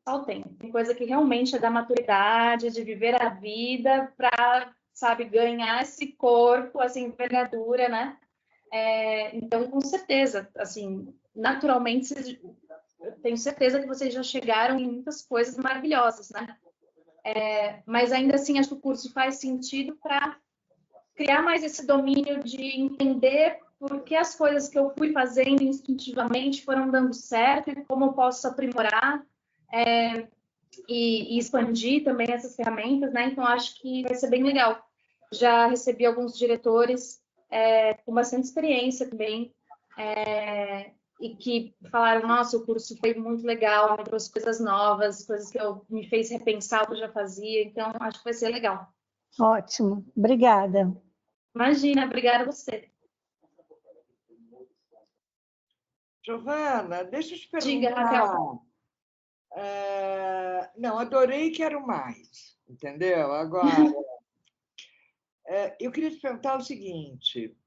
Só o tempo. Tem coisa que realmente é da maturidade, de viver a vida para, sabe, ganhar esse corpo, essa envergadura, né? Então, com certeza, assim, naturalmente, eu tenho certeza que vocês já chegaram em muitas coisas maravilhosas, né? Mas ainda assim, acho que o curso faz sentido para criar mais esse domínio de entender por que as coisas que eu fui fazendo instintivamente foram dando certo e como eu posso aprimorar e expandir também essas ferramentas, né? Então, acho que vai ser bem legal. Já recebi alguns diretores com bastante experiência também, e que falaram, nossa, o curso foi muito legal, me trouxe coisas novas, coisas que me fez repensar o que eu já fazia, então acho que vai ser legal. Ótimo, obrigada. Imagina, obrigada a você. Giovana, deixa eu te Diga, perguntar. Raquel. Não, adorei, quero mais, entendeu? Agora, eu queria te perguntar o seguinte: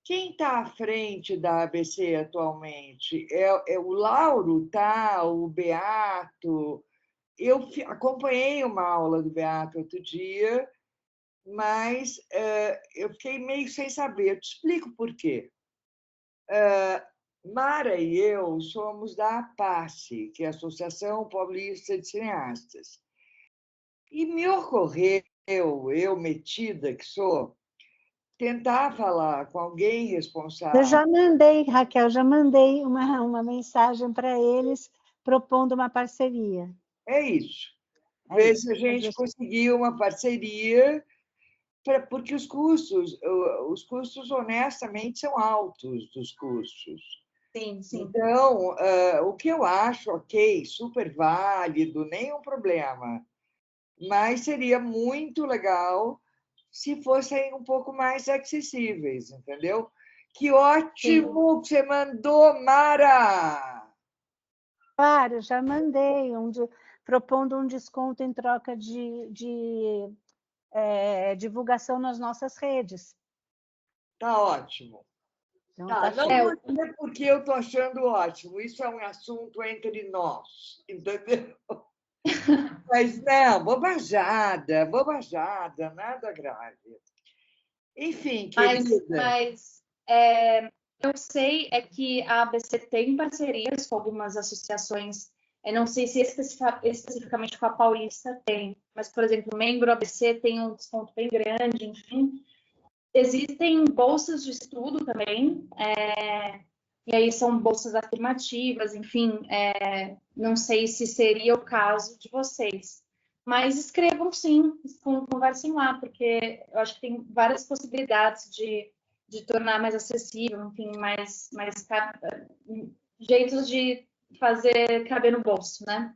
quem está à frente da ABC atualmente? É o Lauro, tá? O Beato? Eu acompanhei uma aula do Beato outro dia, mas eu fiquei meio sem saber. Eu te explico por quê. Mara e eu somos da APACE, que é a Associação Paulista de Cineastas. E me ocorreu, eu metida que sou, tentar falar com alguém responsável. Eu já mandei, Raquel, já mandei uma mensagem para eles propondo uma parceria. É isso. Ver se a gente conseguiu uma parceria, porque os custos, honestamente, são altos dos cursos. Sim, sim. Então, o que eu acho, ok, super válido, nenhum problema, mas seria muito legal se fossem um pouco mais acessíveis, entendeu? Que ótimo que você mandou, Mara! Claro, já mandei, propondo um desconto em troca de divulgação nas nossas redes. Tá ótimo. Então, Tá, tá não vou dizer porque eu estou achando ótimo. Isso é um assunto entre nós, entendeu? Mas não, bobajada, nada grave. Enfim, querida. Mas eu sei que a ABC tem parcerias com algumas associações, eu não sei se especificamente com a Paulista tem, mas, por exemplo, o membro ABC tem um desconto bem grande, enfim. Existem bolsas de estudo também, e aí são bolsas afirmativas, enfim, não sei se seria o caso de vocês. Mas escrevam sim, conversem lá, porque eu acho que tem várias possibilidades de tornar mais acessível, enfim, mais jeitos de fazer caber no bolso, né?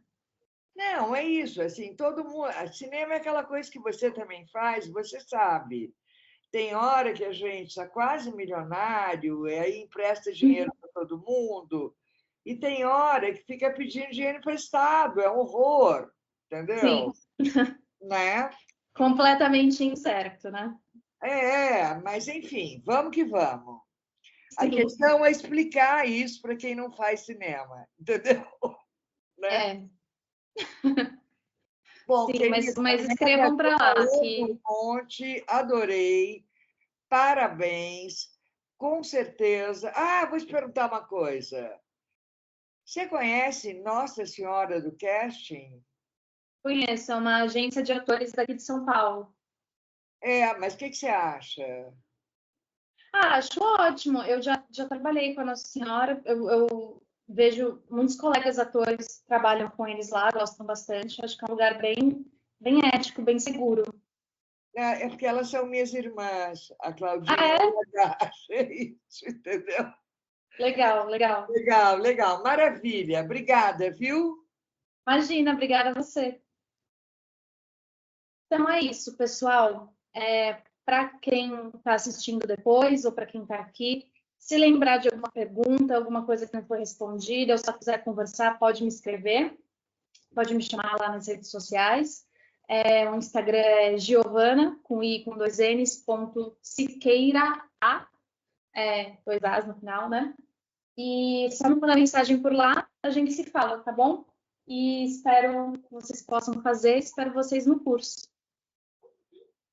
Não, é isso, assim, todo mundo. Cinema é aquela coisa que você também faz, você sabe. Tem hora que a gente está quase milionário, e aí empresta dinheiro para todo mundo, e tem hora que fica pedindo dinheiro emprestado, é um horror, entendeu? Sim. Né? Completamente incerto, né? Mas enfim, vamos que vamos. A Sim. questão é explicar isso para quem não faz cinema, entendeu? Né? Bom, Sim, querida, mas escrevam para lá. um monte, adorei, parabéns, com certeza. Vou te perguntar uma coisa. Você conhece Nossa Senhora do Casting? Conheço, é uma agência de atores daqui de São Paulo. Mas o que você acha? Acho ótimo. Eu já trabalhei com a Nossa Senhora. Eu vejo muitos colegas atores trabalham com eles lá, gostam bastante. Acho que é um lugar bem ético, bem seguro. É porque elas são minhas irmãs, a Claudinha e a Natasha, é isso, entendeu? Legal. Legal, maravilha. Obrigada, viu? Imagina, obrigada a você. Então é isso, pessoal. Para quem está assistindo depois ou para quem está aqui, Se lembrar de alguma pergunta, alguma coisa que não foi respondida, ou só quiser conversar, pode me escrever, pode me chamar lá nas redes sociais. O Instagram é Giovana, com I, com 2 N's, Siqueira, dois A's no final, né? E só me mandar mensagem por lá, a gente se fala, tá bom? E espero que vocês possam fazer, espero vocês no curso.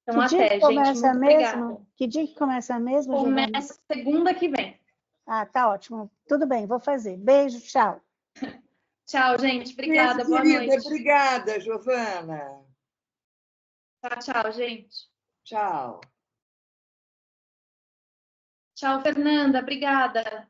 Então, Que dia até, que começa gente. Muito mesmo? obrigada. Que dia que começa mesmo, Giovana? Começa segunda que vem. Ah, tá ótimo. Tudo bem, vou fazer. Beijo, tchau. Tchau, gente. Obrigada. Beijo, Boa querida. noite. Obrigada, Giovana. Tchau, gente. Tchau. Tchau, Fernanda. Obrigada.